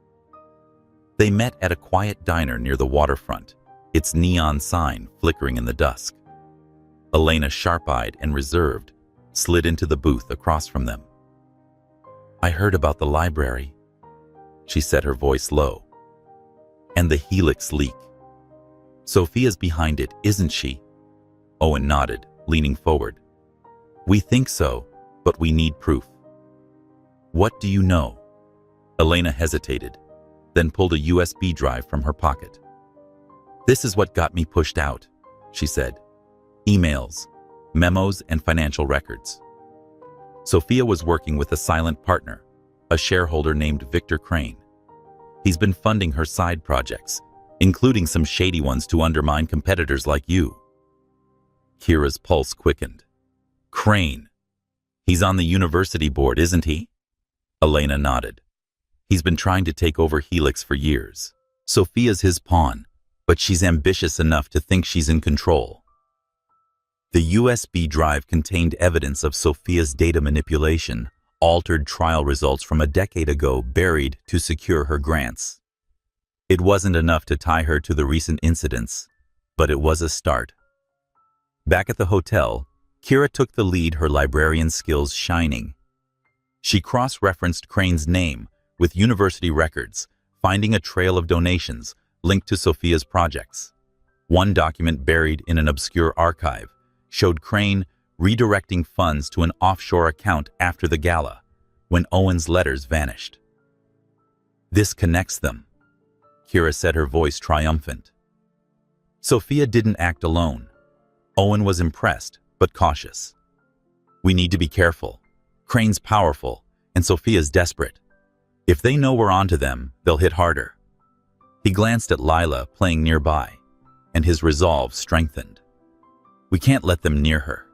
They met at a quiet diner near the waterfront, its neon sign flickering in the dusk. Elena, sharp-eyed and reserved, slid into the booth across from them. I heard about the library, she said, her voice low. And the Helix leak. Sophia's behind it, isn't she? Owen nodded, leaning forward. We think so, but we need proof. What do you know? Elena hesitated, then pulled a USB drive from her pocket. This is what got me pushed out, she said. Emails, memos, and financial records. Sophia was working with a silent partner, a shareholder named Victor Crane. He's been funding her side projects, including some shady ones to undermine competitors like you. Kira's pulse quickened. Crane. He's on the university board, isn't he? Elena nodded. He's been trying to take over Helix for years. Sophia's his pawn, but she's ambitious enough to think she's in control. The USB drive contained evidence of Sophia's data manipulation, altered trial results from a decade ago buried to secure her grants. It wasn't enough to tie her to the recent incidents, but it was a start. Back at the hotel, Kira took the lead, her librarian skills shining. She cross-referenced Crane's name with university records, finding a trail of donations linked to Sophia's projects. One document buried in an obscure archive showed Crane redirecting funds to an offshore account after the gala, when Owen's letters vanished. This connects them, Kira said, her voice triumphant. Sophia didn't act alone. Owen was impressed, but cautious. We need to be careful. Crane's powerful, and Sophia's desperate. If they know we're onto them, they'll hit harder. He glanced at Lila, playing nearby, and his resolve strengthened. We can't let them near her.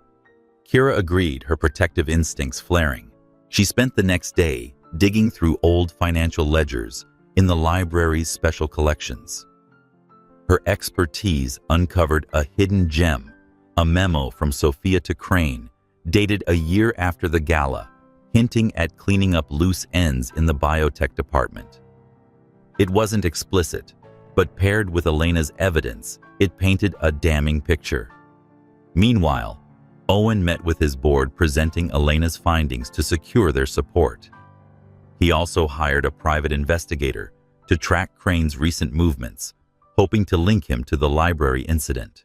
Kira agreed, her protective instincts flaring. She spent the next day digging through old financial ledgers in the library's special collections. Her expertise uncovered a hidden gem, a memo from Sophia to Crane, dated a year after the gala, hinting at cleaning up loose ends in the biotech department. It wasn't explicit, but paired with Elena's evidence, it painted a damning picture. Meanwhile, Owen met with his board, presenting Elena's findings to secure their support. He also hired a private investigator to track Crane's recent movements, hoping to link him to the library incident.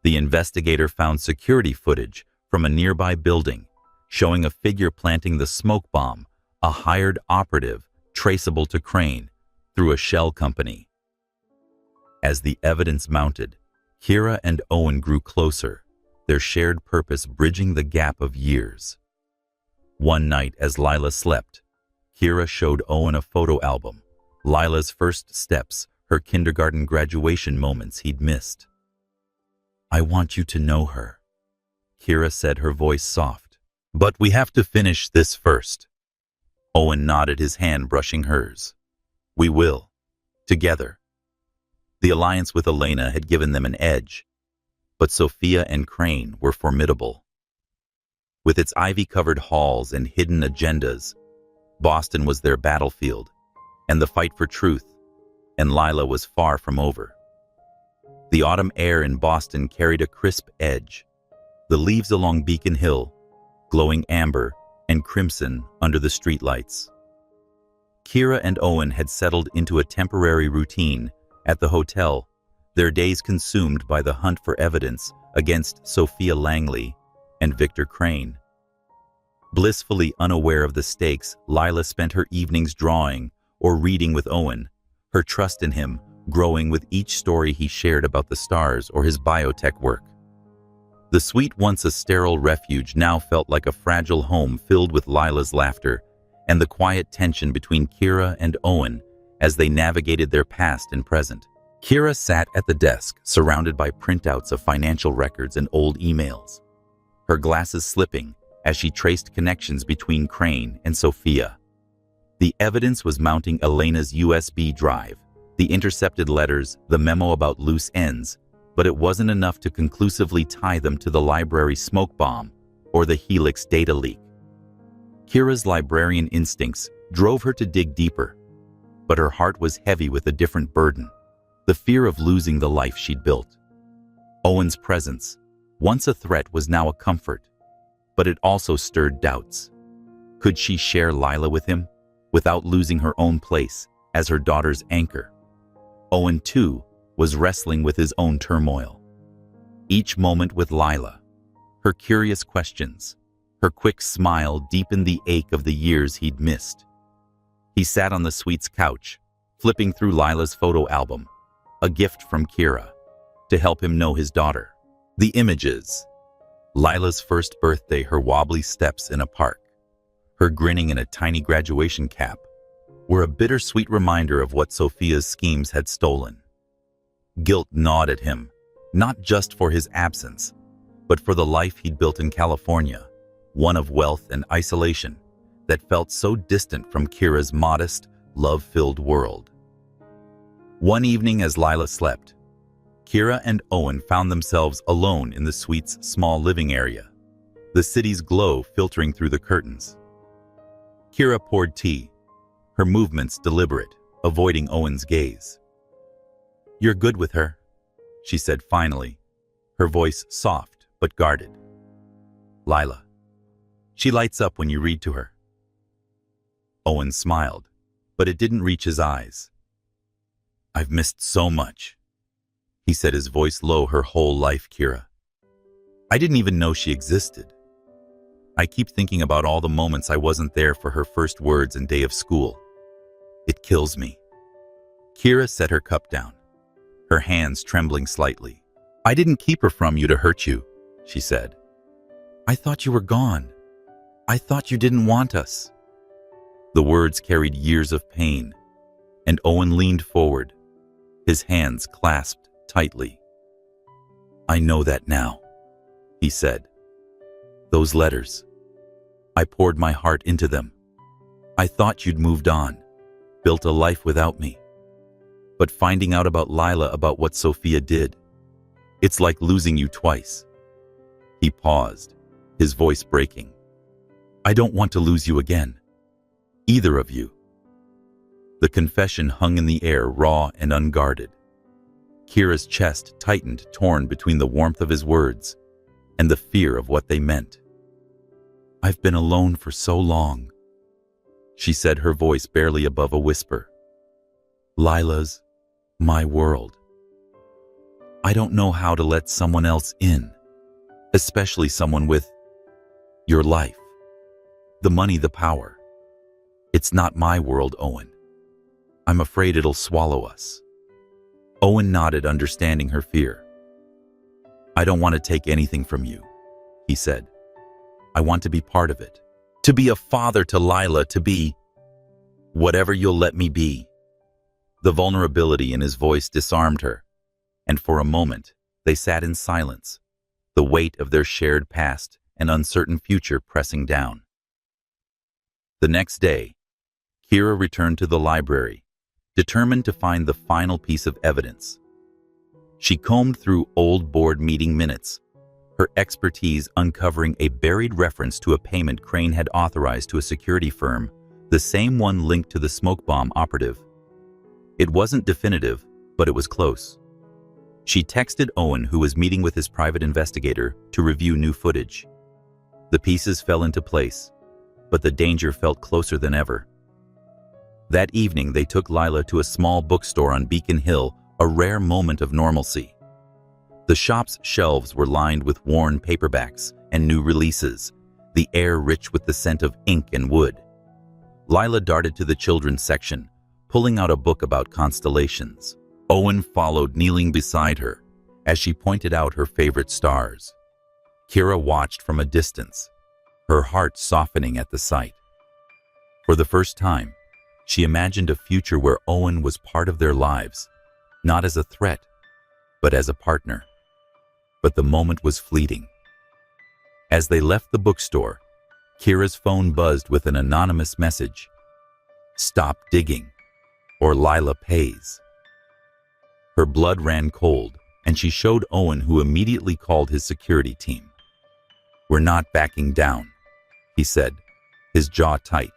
The investigator found security footage from a nearby building, showing a figure planting the smoke bomb, a hired operative traceable to Crane through a shell company. As the evidence mounted, Kira and Owen grew closer, their shared purpose bridging the gap of years. One night, as Lila slept, Kira showed Owen a photo album, Lila's first steps, her kindergarten graduation moments he'd missed. "I want you to know her," Kira said, her voice soft. "But we have to finish this first." Owen nodded, his hand brushing hers. "We will. Together." The alliance with Elena had given them an edge, but Sophia and Crane were formidable. With its ivy-covered halls and hidden agendas, Boston was their battlefield, and the fight for truth and Lila was far from over. The autumn air in Boston carried a crisp edge, the leaves along Beacon Hill glowing amber and crimson under the streetlights. Kira and Owen had settled into a temporary routine at the hotel, their days consumed by the hunt for evidence against Sophia Langley and Victor Crane. Blissfully unaware of the stakes, Lila spent her evenings drawing or reading with Owen, her trust in him growing with each story he shared about the stars or his biotech work. The suite, once a sterile refuge, now felt like a fragile home filled with Lila's laughter and the quiet tension between Kira and Owen as they navigated their past and present. Kira sat at the desk, surrounded by printouts of financial records and old emails, her glasses slipping as she traced connections between Crane and Sophia. The evidence was mounting: Elena's USB drive, the intercepted letters, the memo about loose ends, but it wasn't enough to conclusively tie them to the library smoke bomb or the Helix data leak. Kira's librarian instincts drove her to dig deeper, but her heart was heavy with a different burden: the fear of losing the life she'd built. Owen's presence, once a threat, was now a comfort, but it also stirred doubts. Could she share Lila with him without losing her own place as her daughter's anchor? Owen, too, was wrestling with his own turmoil. Each moment with Lila, her curious questions, her quick smile deepened the ache of the years he'd missed. He sat on the suite's couch, flipping through Lila's photo album, a gift from Kira, to help him know his daughter. The images: Lila's first birthday, her wobbly steps in a park, her grinning in a tiny graduation cap, were a bittersweet reminder of what Sophia's schemes had stolen. Guilt gnawed at him, not just for his absence, but for the life he'd built in California, one of wealth and isolation that felt so distant from Kira's modest, love-filled world. One evening as Lila slept, Kira and Owen found themselves alone in the suite's small living area, the city's glow filtering through the curtains. Kira poured tea, her movements deliberate, avoiding Owen's gaze. "You're good with her," she said finally, her voice soft but guarded. "Lila, she lights up when you read to her." Owen smiled, but it didn't reach his eyes. "I've missed so much," he said, his voice low. "Her whole life, Kira. I didn't even know she existed. I keep thinking about all the moments I wasn't there for her first words and day of school. It kills me." Kira set her cup down, her hands trembling slightly. "I didn't keep her from you to hurt you," she said. "I thought you were gone. I thought you didn't want us." The words carried years of pain, and Owen leaned forward, his hands clasped tightly. "I know that now," he said. "Those letters, I poured my heart into them. I thought you'd moved on, built a life without me. But finding out about Lila, about what Sophia did, it's like losing you twice." He paused, his voice breaking. "I don't want to lose you again. Either of you." The confession hung in the air, raw and unguarded. Kira's chest tightened, torn between the warmth of his words and the fear of what they meant. "I've been alone for so long," she said, her voice barely above a whisper. "Lila's my world. I don't know how to let someone else in, especially someone with your life, the money, the power. It's not my world, Owen. I'm afraid it'll swallow us." Owen nodded, understanding her fear. "I don't want to take anything from you," he said. "I want to be part of it, to be a father to Lila, to be whatever you'll let me be." The vulnerability in his voice disarmed her, and for a moment, they sat in silence, the weight of their shared past and uncertain future pressing down. The next day, Kira returned to the library, determined to find the final piece of evidence. She combed through old board meeting minutes, her expertise uncovering a buried reference to a payment Crane had authorized to a security firm, the same one linked to the smoke bomb operative. It wasn't definitive, but it was close. She texted Owen, who was meeting with his private investigator, to review new footage. The pieces fell into place, but the danger felt closer than ever. That evening, they took Lila to a small bookstore on Beacon Hill, a rare moment of normalcy. The shop's shelves were lined with worn paperbacks and new releases, the air rich with the scent of ink and wood. Lila darted to the children's section, pulling out a book about constellations. Owen followed, kneeling beside her, as she pointed out her favorite stars. Kira watched from a distance, her heart softening at the sight. For the first time, she imagined a future where Owen was part of their lives, not as a threat, but as a partner. But the moment was fleeting. As they left the bookstore, Kira's phone buzzed with an anonymous message. "Stop digging, or Lila pays." Her blood ran cold, and she showed Owen, who immediately called his security team. "We're not backing down," he said, his jaw tight.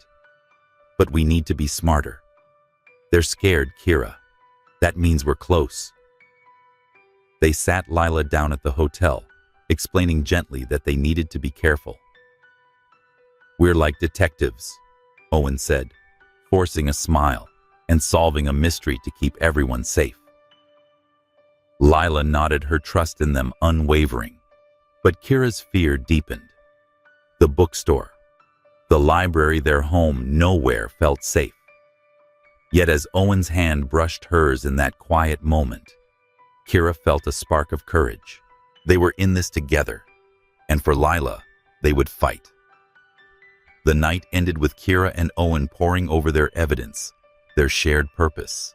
"But we need to be smarter. They're scared, Kira. That means we're close." They sat Lila down at the hotel, explaining gently that they needed to be careful. "We're like detectives," Owen said, forcing a smile and solving a mystery to keep everyone safe. Lila nodded, her trust in them unwavering, but Kira's fear deepened. The bookstore, the library, their home, nowhere felt safe. Yet as Owen's hand brushed hers in that quiet moment, Kira felt a spark of courage. They were in this together, and for Lila, they would fight. The night ended with Kira and Owen poring over their evidence, their shared purpose,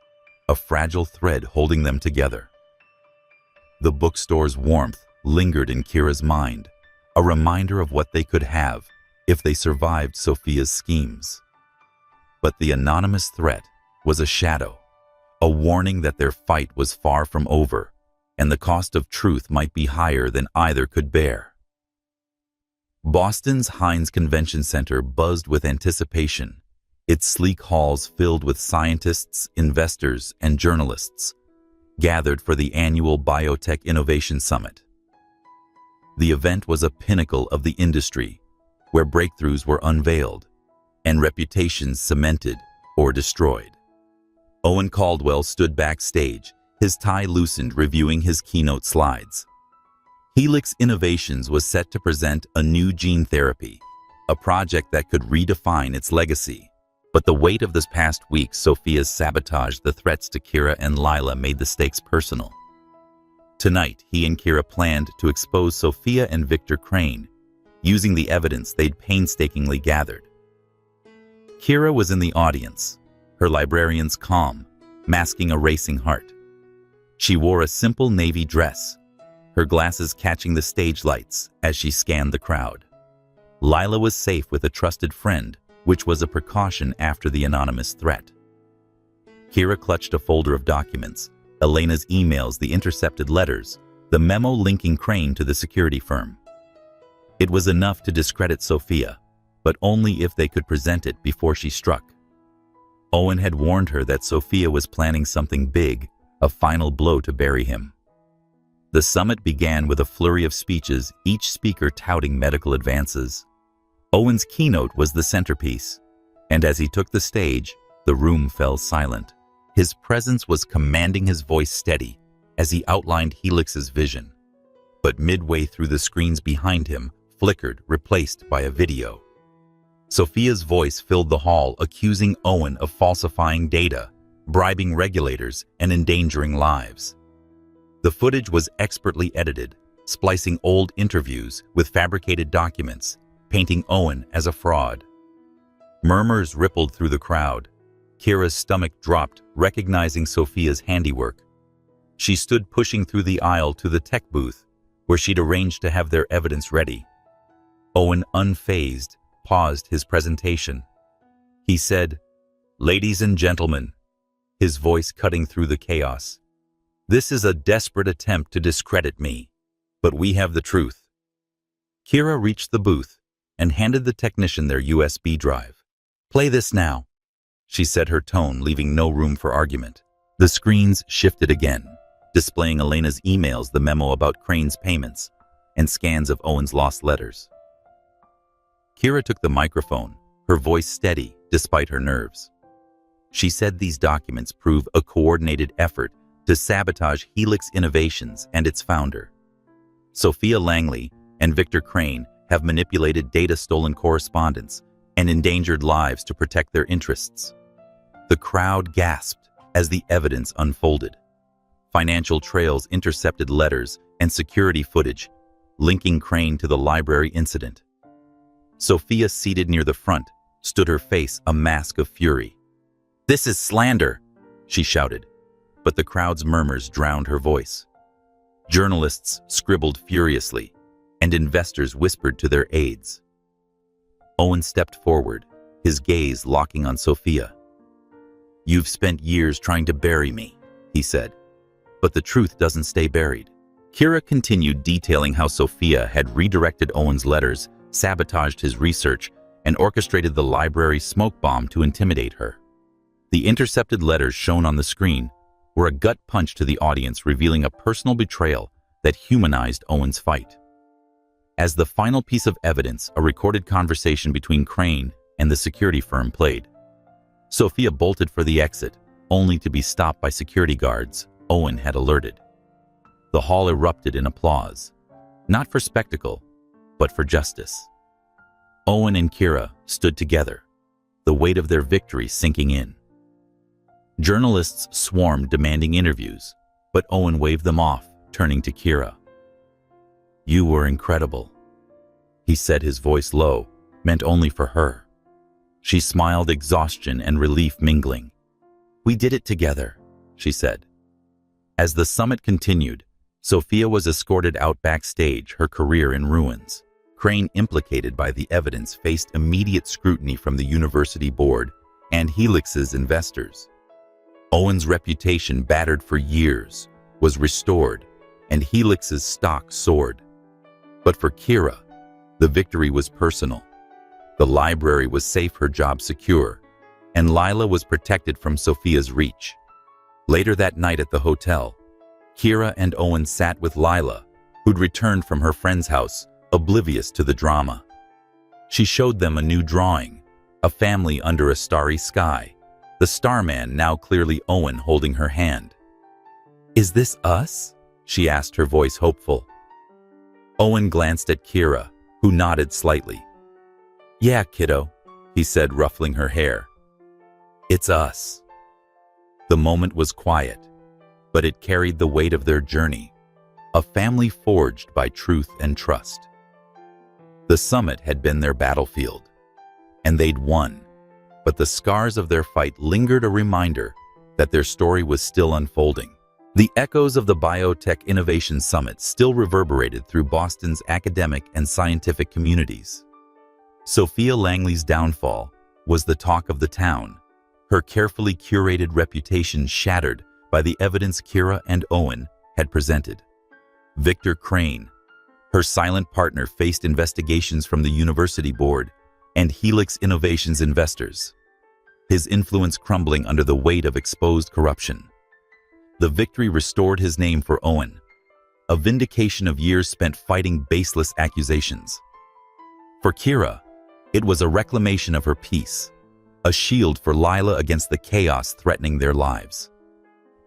a fragile thread holding them together. The bookstore's warmth lingered in Kira's mind, a reminder of what they could have if they survived Sophia's schemes. But the anonymous threat was a shadow, a warning that their fight was far from over, and the cost of truth might be higher than either could bear. Boston's Heinz Convention Center buzzed with anticipation, its sleek halls filled with scientists, investors, and journalists, gathered for the annual Biotech Innovation Summit. The event was a pinnacle of the industry, where breakthroughs were unveiled and reputations cemented or destroyed. Owen Caldwell stood backstage, his tie loosened, reviewing his keynote slides. Helix Innovations was set to present a new gene therapy, a project that could redefine its legacy. But the weight of this past week, Sophia's sabotage, the threats to Kira and Lila made the stakes personal. Tonight, he and Kira planned to expose Sophia and Victor Crane, using the evidence they'd painstakingly gathered. Kira was in the audience, her librarians calm, masking a racing heart. She wore a simple navy dress, her glasses catching the stage lights as she scanned the crowd. Lila was safe with a trusted friend, which was a precaution after the anonymous threat. Kira clutched a folder of documents, Elena's emails, the intercepted letters, the memo linking Crane to the security firm. It was enough to discredit Sophia, but only if they could present it before she struck. Owen had warned her that Sophia was planning something big, a final blow to bury him. The summit began with a flurry of speeches, each speaker touting medical advances. Owen's keynote was the centerpiece, and as he took the stage, the room fell silent. His presence was commanding, his voice steady, as he outlined Helix's vision. But midway through, the screens behind him flickered, replaced by a video. Sophia's voice filled the hall, accusing Owen of falsifying data, bribing regulators, and endangering lives. The footage was expertly edited, splicing old interviews with fabricated documents, painting Owen as a fraud. Murmurs rippled through the crowd, Kira's stomach dropped, recognizing Sophia's handiwork. She stood pushing through the aisle to the tech booth, where she'd arranged to have their evidence ready. Owen, unfazed, paused his presentation. He said, "Ladies and gentlemen," his voice cutting through the chaos, "this is a desperate attempt to discredit me, but we have the truth." Kira reached the booth and handed the technician their USB drive. "Play this now," she said, her tone leaving no room for argument. The screens shifted again, displaying Elena's emails, the memo about Crane's payments, and scans of Owen's lost letters. Kira took the microphone, her voice steady despite her nerves. She said these documents prove a coordinated effort to sabotage Helix Innovations and its founder. Sophia Langley and Victor Crane have manipulated data-stolen correspondence and endangered lives to protect their interests. The crowd gasped as the evidence unfolded. Financial trails intercepted letters and security footage, linking Crane to the library incident. Sophia, seated near the front, stood, her face a mask of fury. "This is slander," she shouted, but the crowd's murmurs drowned her voice. Journalists scribbled furiously, and investors whispered to their aides. Owen stepped forward, his gaze locking on Sophia. "You've spent years trying to bury me," he said, "but the truth doesn't stay buried." Kira continued, detailing how Sophia had redirected Owen's letters, sabotaged his research, and orchestrated the library smoke bomb to intimidate her. The intercepted letters shown on the screen were a gut punch to the audience, revealing a personal betrayal that humanized Owen's fight. As the final piece of evidence, a recorded conversation between Crane and the security firm played. Sophia bolted for the exit, only to be stopped by security guards Owen had alerted. The hall erupted in applause, not for spectacle, but for justice. Owen and Kira stood together, the weight of their victory sinking in. Journalists swarmed, demanding interviews, but Owen waved them off, turning to Kira. "You were incredible," he said, his voice low, meant only for her. She smiled, exhaustion and relief mingling. "We did it together," she said. As the summit continued, Sophia was escorted out backstage, her career in ruins. Crane, implicated by the evidence, faced immediate scrutiny from the university board and Helix's investors. Owen's reputation, battered for years, was restored, and Helix's stock soared. But for Kira, the victory was personal. The library was safe, her job secure, and Lila was protected from Sophia's reach. Later that night at the hotel, Kira and Owen sat with Lila, who'd returned from her friend's house, oblivious to the drama. She showed them a new drawing, a family under a starry sky, the starman, now clearly Owen, holding her hand. "Is this us?" she asked, her voice hopeful. Owen glanced at Kira, who nodded slightly. "Yeah, kiddo," he said, ruffling her hair. "It's us." The moment was quiet, but it carried the weight of their journey, a family forged by truth and trust. The summit had been their battlefield, and they'd won, but the scars of their fight lingered, a reminder that their story was still unfolding. The echoes of the Biotech Innovation Summit still reverberated through Boston's academic and scientific communities. Sophia Langley's downfall was the talk of the town, her carefully curated reputation shattered by the evidence Kira and Owen had presented. Victor Crane, her silent partner, faced investigations from the university board and Helix Innovations investors, his influence crumbling under the weight of exposed corruption. The victory restored his name for Owen, a vindication of years spent fighting baseless accusations. For Kira, it was a reclamation of her peace, a shield for Lila against the chaos threatening their lives.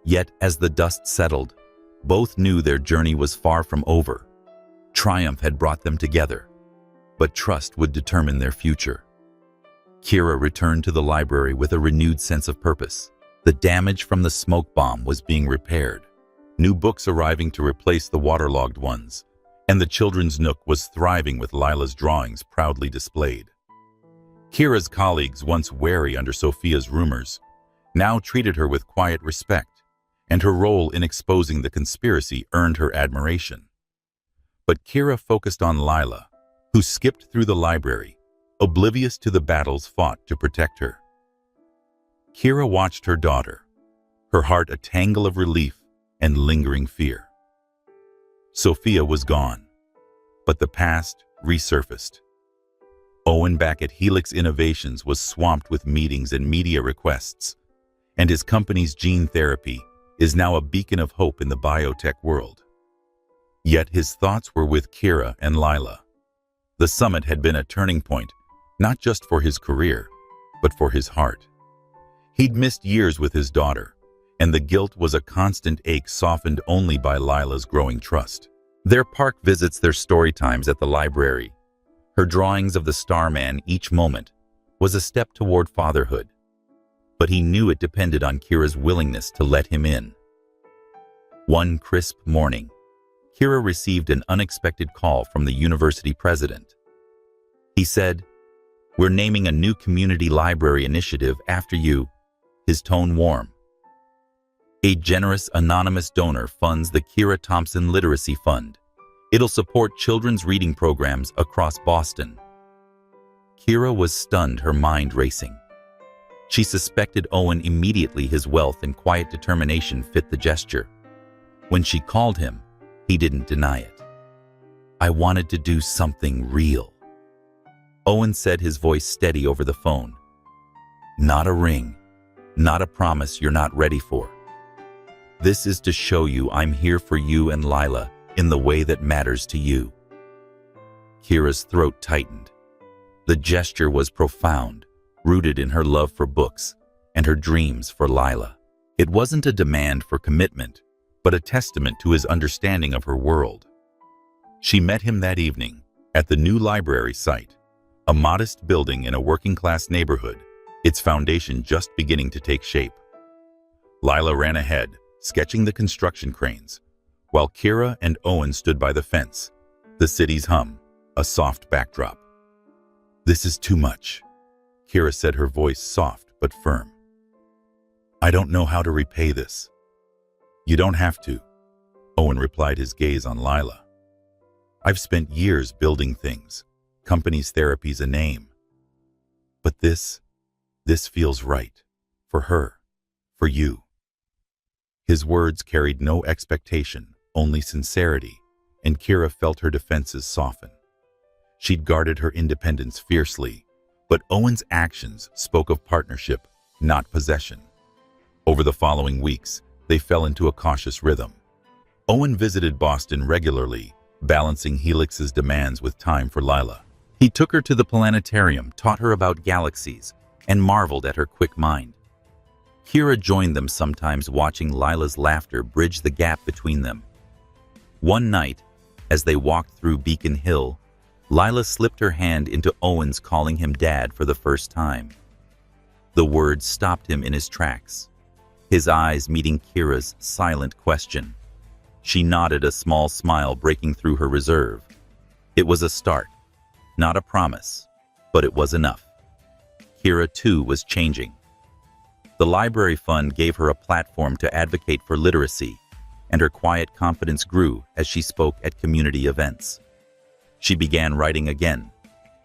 Yet, as the dust settled, both knew their journey was far from over. Triumph had brought them together, but trust would determine their future. Kira returned to the library with a renewed sense of purpose. The damage from the smoke bomb was being repaired, new books arriving to replace the waterlogged ones, and the children's nook was thriving with Lila's drawings proudly displayed. Kira's colleagues, once wary under Sophia's rumors, now treated her with quiet respect, and her role in exposing the conspiracy earned her admiration. But Kira focused on Lila, who skipped through the library, oblivious to the battles fought to protect her. Kira watched her daughter, her heart a tangle of relief and lingering fear. Sophia was gone, but the past resurfaced. Owen back at Helix Innovations was swamped with meetings and media requests, and his company's gene therapy is now a beacon of hope in the biotech world. Yet his thoughts were with Kira and Lila. The summit had been a turning point, not just for his career, but for his heart. He'd missed years with his daughter, and the guilt was a constant ache softened only by Lila's growing trust. Their park visits, their story times at the library, her drawings of the Starman each moment, was a step toward fatherhood. But he knew it depended on Kira's willingness to let him in. One crisp morning, Kira received an unexpected call from the university president. He said, "We're naming a new community library initiative after you," his tone warm. A generous anonymous donor funds the Kira Thompson Literacy Fund. It'll support children's reading programs across Boston. Kira was stunned, her mind racing. She suspected Owen immediately. His wealth and quiet determination fit the gesture. When she called him, he didn't deny it. "I wanted to do something real," Owen said, his voice steady over the phone. "Not a ring, not a promise you're not ready for. This is to show you I'm here for you and Lila in the way that matters to you." Kira's throat tightened. The gesture was profound, rooted in her love for books and her dreams for Lila. It wasn't a demand for commitment, but a testament to his understanding of her world. She met him that evening at the new library site, a modest building in a working-class neighborhood, its foundation just beginning to take shape. Lila ran ahead, sketching the construction cranes, while Kira and Owen stood by the fence, the city's hum, a soft backdrop. "This is too much," Kira said, her voice soft but firm. "I don't know how to repay this." "You don't have to," Owen replied, his gaze on Lila. "I've spent years building things. Company's therapy's a name. But this feels right. For her. For you." His words carried no expectation, only sincerity, and Kira felt her defenses soften. She'd guarded her independence fiercely, but Owen's actions spoke of partnership, not possession. Over the following weeks, they fell into a cautious rhythm. Owen visited Boston regularly, balancing Helix's demands with time for Lila. He took her to the planetarium, taught her about galaxies, and marveled at her quick mind. Kira joined them sometimes, watching Lila's laughter bridge the gap between them. One night, as they walked through Beacon Hill, Lila slipped her hand into Owen's, calling him Dad for the first time. The words stopped him in his tracks, his eyes meeting Kira's silent question. She nodded, a small smile breaking through her reserve. It was a start, not a promise, but it was enough. Kira, too, was changing. The library fund gave her a platform to advocate for literacy, and her quiet confidence grew as she spoke at community events. She began writing again,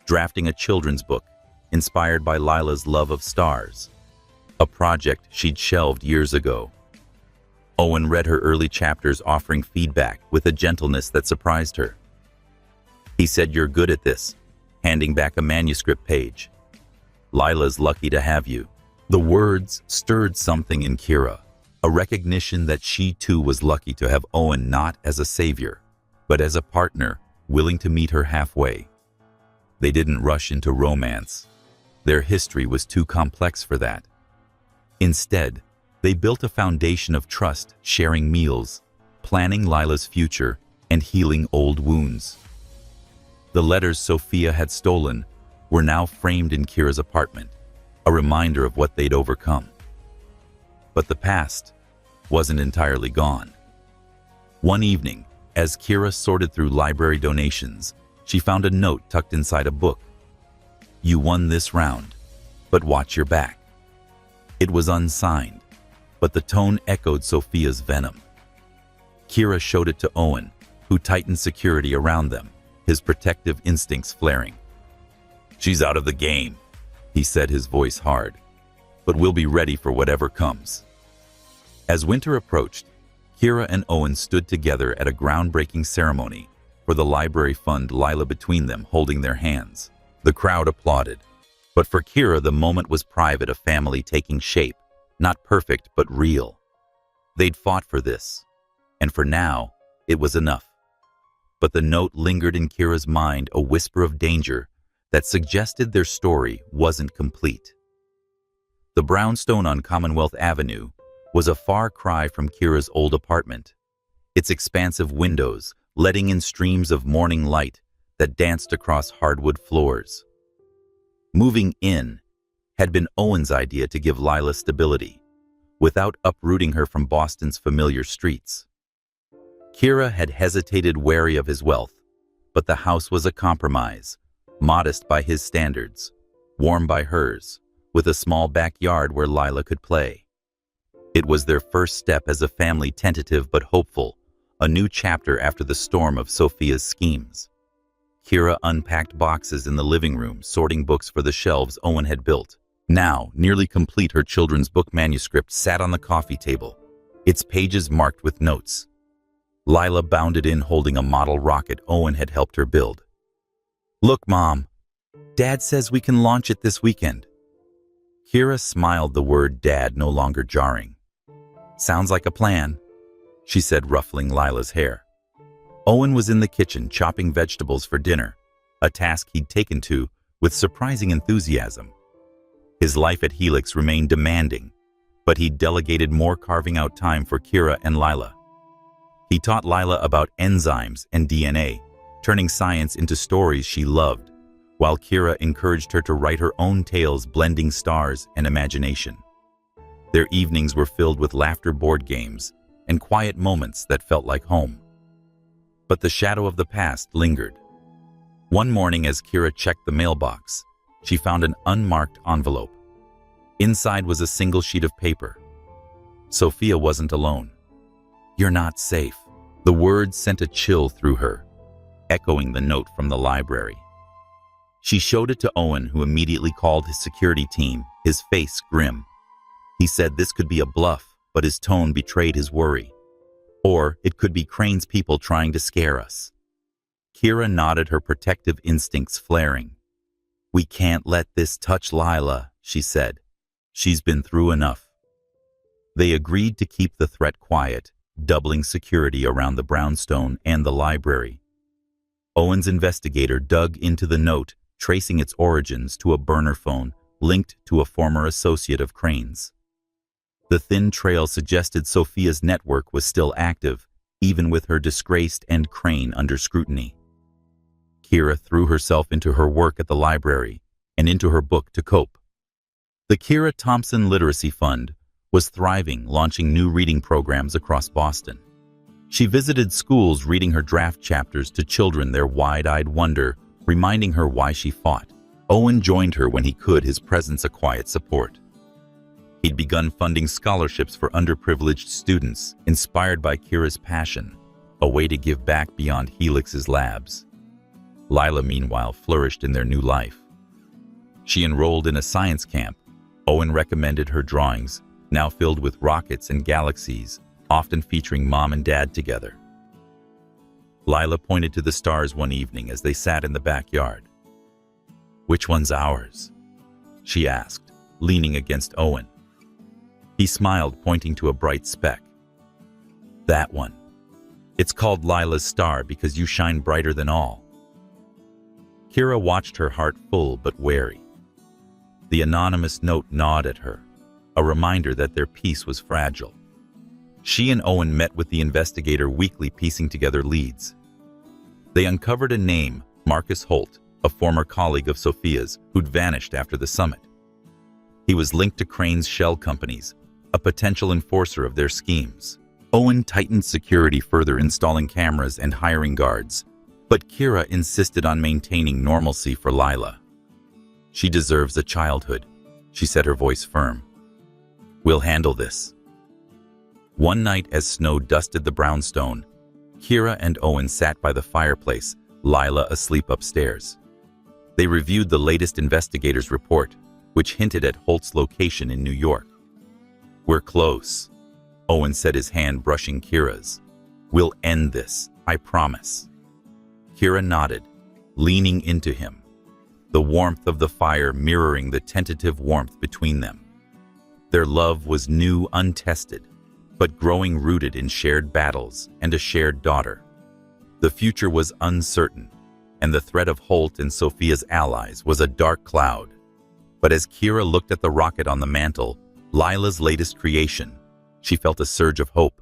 drafting a children's book inspired by Lila's love of stars, a project she'd shelved years ago. Owen read her early chapters, offering feedback with a gentleness that surprised her. He said, "You're good at this," handing back a manuscript page. "Lila's lucky to have you." The words stirred something in Kira, a recognition that she too was lucky to have Owen, not as a savior, but as a partner willing to meet her halfway. They didn't rush into romance. Their history was too complex for that. Instead, they built a foundation of trust, sharing meals, planning Lila's future, and healing old wounds. The letters Sophia had stolen were now framed in Kira's apartment, a reminder of what they'd overcome. But the past wasn't entirely gone. One evening, as Kira sorted through library donations, she found a note tucked inside a book. "You won this round, but watch your back." It was unsigned, but the tone echoed Sophia's venom. Kira showed it to Owen, who tightened security around them, his protective instincts flaring. "She's out of the game," he said, his voice hard, "but we'll be ready for whatever comes." As winter approached, Kira and Owen stood together at a groundbreaking ceremony for the library fund, Lila between them holding their hands. The crowd applauded. But for Kira, the moment was private, a family taking shape, not perfect but real. They'd fought for this, and for now, it was enough. But the note lingered in Kira's mind, a whisper of danger that suggested their story wasn't complete. The brownstone on Commonwealth Avenue was a far cry from Kira's old apartment, its expansive windows letting in streams of morning light that danced across hardwood floors. Moving in had been Owen's idea to give Lila stability, without uprooting her from Boston's familiar streets. Kira had hesitated, wary of his wealth, but the house was a compromise, modest by his standards, warm by hers, with a small backyard where Lila could play. It was their first step as a family, tentative but hopeful, a new chapter after the storm of Sophia's schemes. Kira unpacked boxes in the living room, sorting books for the shelves Owen had built. Now, nearly complete, her children's book manuscript sat on the coffee table, its pages marked with notes. Lila bounded in, holding a model rocket Owen had helped her build. "Look, Mom, Dad says we can launch it this weekend." Kira smiled, the word Dad no longer jarring. "Sounds like a plan," she said, ruffling Lila's hair. Owen was in the kitchen chopping vegetables for dinner, a task he'd taken to with surprising enthusiasm. His life at Helix remained demanding, but he'd delegated more, carving out time for Kira and Lila. He taught Lila about enzymes and DNA, turning science into stories she loved, while Kira encouraged her to write her own tales, blending stars and imagination. Their evenings were filled with laughter, board games, and quiet moments that felt like home. But the shadow of the past lingered. One morning, as Kira checked the mailbox, she found an unmarked envelope. Inside was a single sheet of paper. Sophia wasn't alone. "You're not safe." The words sent a chill through her, echoing the note from the library. She showed it to Owen, who immediately called his security team, his face grim. He said this could be a bluff, but his tone betrayed his worry. Or it could be Crane's people trying to scare us. Kira nodded, her protective instincts flaring. "We can't let this touch Lila," she said. "She's been through enough." They agreed to keep the threat quiet, doubling security around the brownstone and the library. Owen's investigator dug into the note, tracing its origins to a burner phone linked to a former associate of Crane's. The thin trail suggested Sophia's network was still active, even with her disgraced and Crane under scrutiny. Kira threw herself into her work at the library and into her book to cope. The Kira Thompson Literacy Fund was thriving, launching new reading programs across Boston. She visited schools, reading her draft chapters to children, their wide-eyed wonder reminding her why she fought. Owen joined her when he could, his presence a quiet support. He'd begun funding scholarships for underprivileged students, inspired by Kira's passion, a way to give back beyond Helix's labs. Lila, meanwhile, flourished in their new life. She enrolled in a science camp. Owen recommended her drawings, now filled with rockets and galaxies, often featuring Mom and Dad together. Lila pointed to the stars one evening as they sat in the backyard. "Which one's ours?" she asked, leaning against Owen. He smiled, pointing to a bright speck. "That one. It's called Lila's star because you shine brighter than all." Kira watched, her heart full but wary. The anonymous note gnawed at her, a reminder that their peace was fragile. She and Owen met with the investigator weekly, piecing together leads. They uncovered a name, Marcus Holt, a former colleague of Sophia's who'd vanished after the summit. He was linked to Crane's shell companies, a potential enforcer of their schemes. Owen tightened security further, installing cameras and hiring guards, but Kira insisted on maintaining normalcy for Lila. "She deserves a childhood," she said, her voice firm. We'll handle this. One night as snow dusted the brownstone, Kira and Owen sat by the fireplace, Lila asleep upstairs. They reviewed the latest investigators' report, which hinted at Holt's location in New York. "We're close," Owen said, his hand brushing Kira's. "We'll end this, I promise." Kira nodded, leaning into him, the warmth of the fire mirroring the tentative warmth between them. Their love was new, untested, but growing, rooted in shared battles and a shared daughter. The future was uncertain, and the threat of Holt and Sophia's allies was a dark cloud. But as Kira looked at the rocket on the mantel, Lila's latest creation, she felt a surge of hope.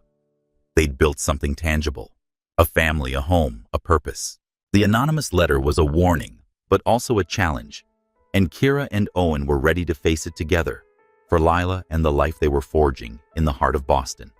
They'd built something tangible, a family, a home, a purpose. The anonymous letter was a warning, but also a challenge, and Kira and Owen were ready to face it together, for Lila and the life they were forging in the heart of Boston.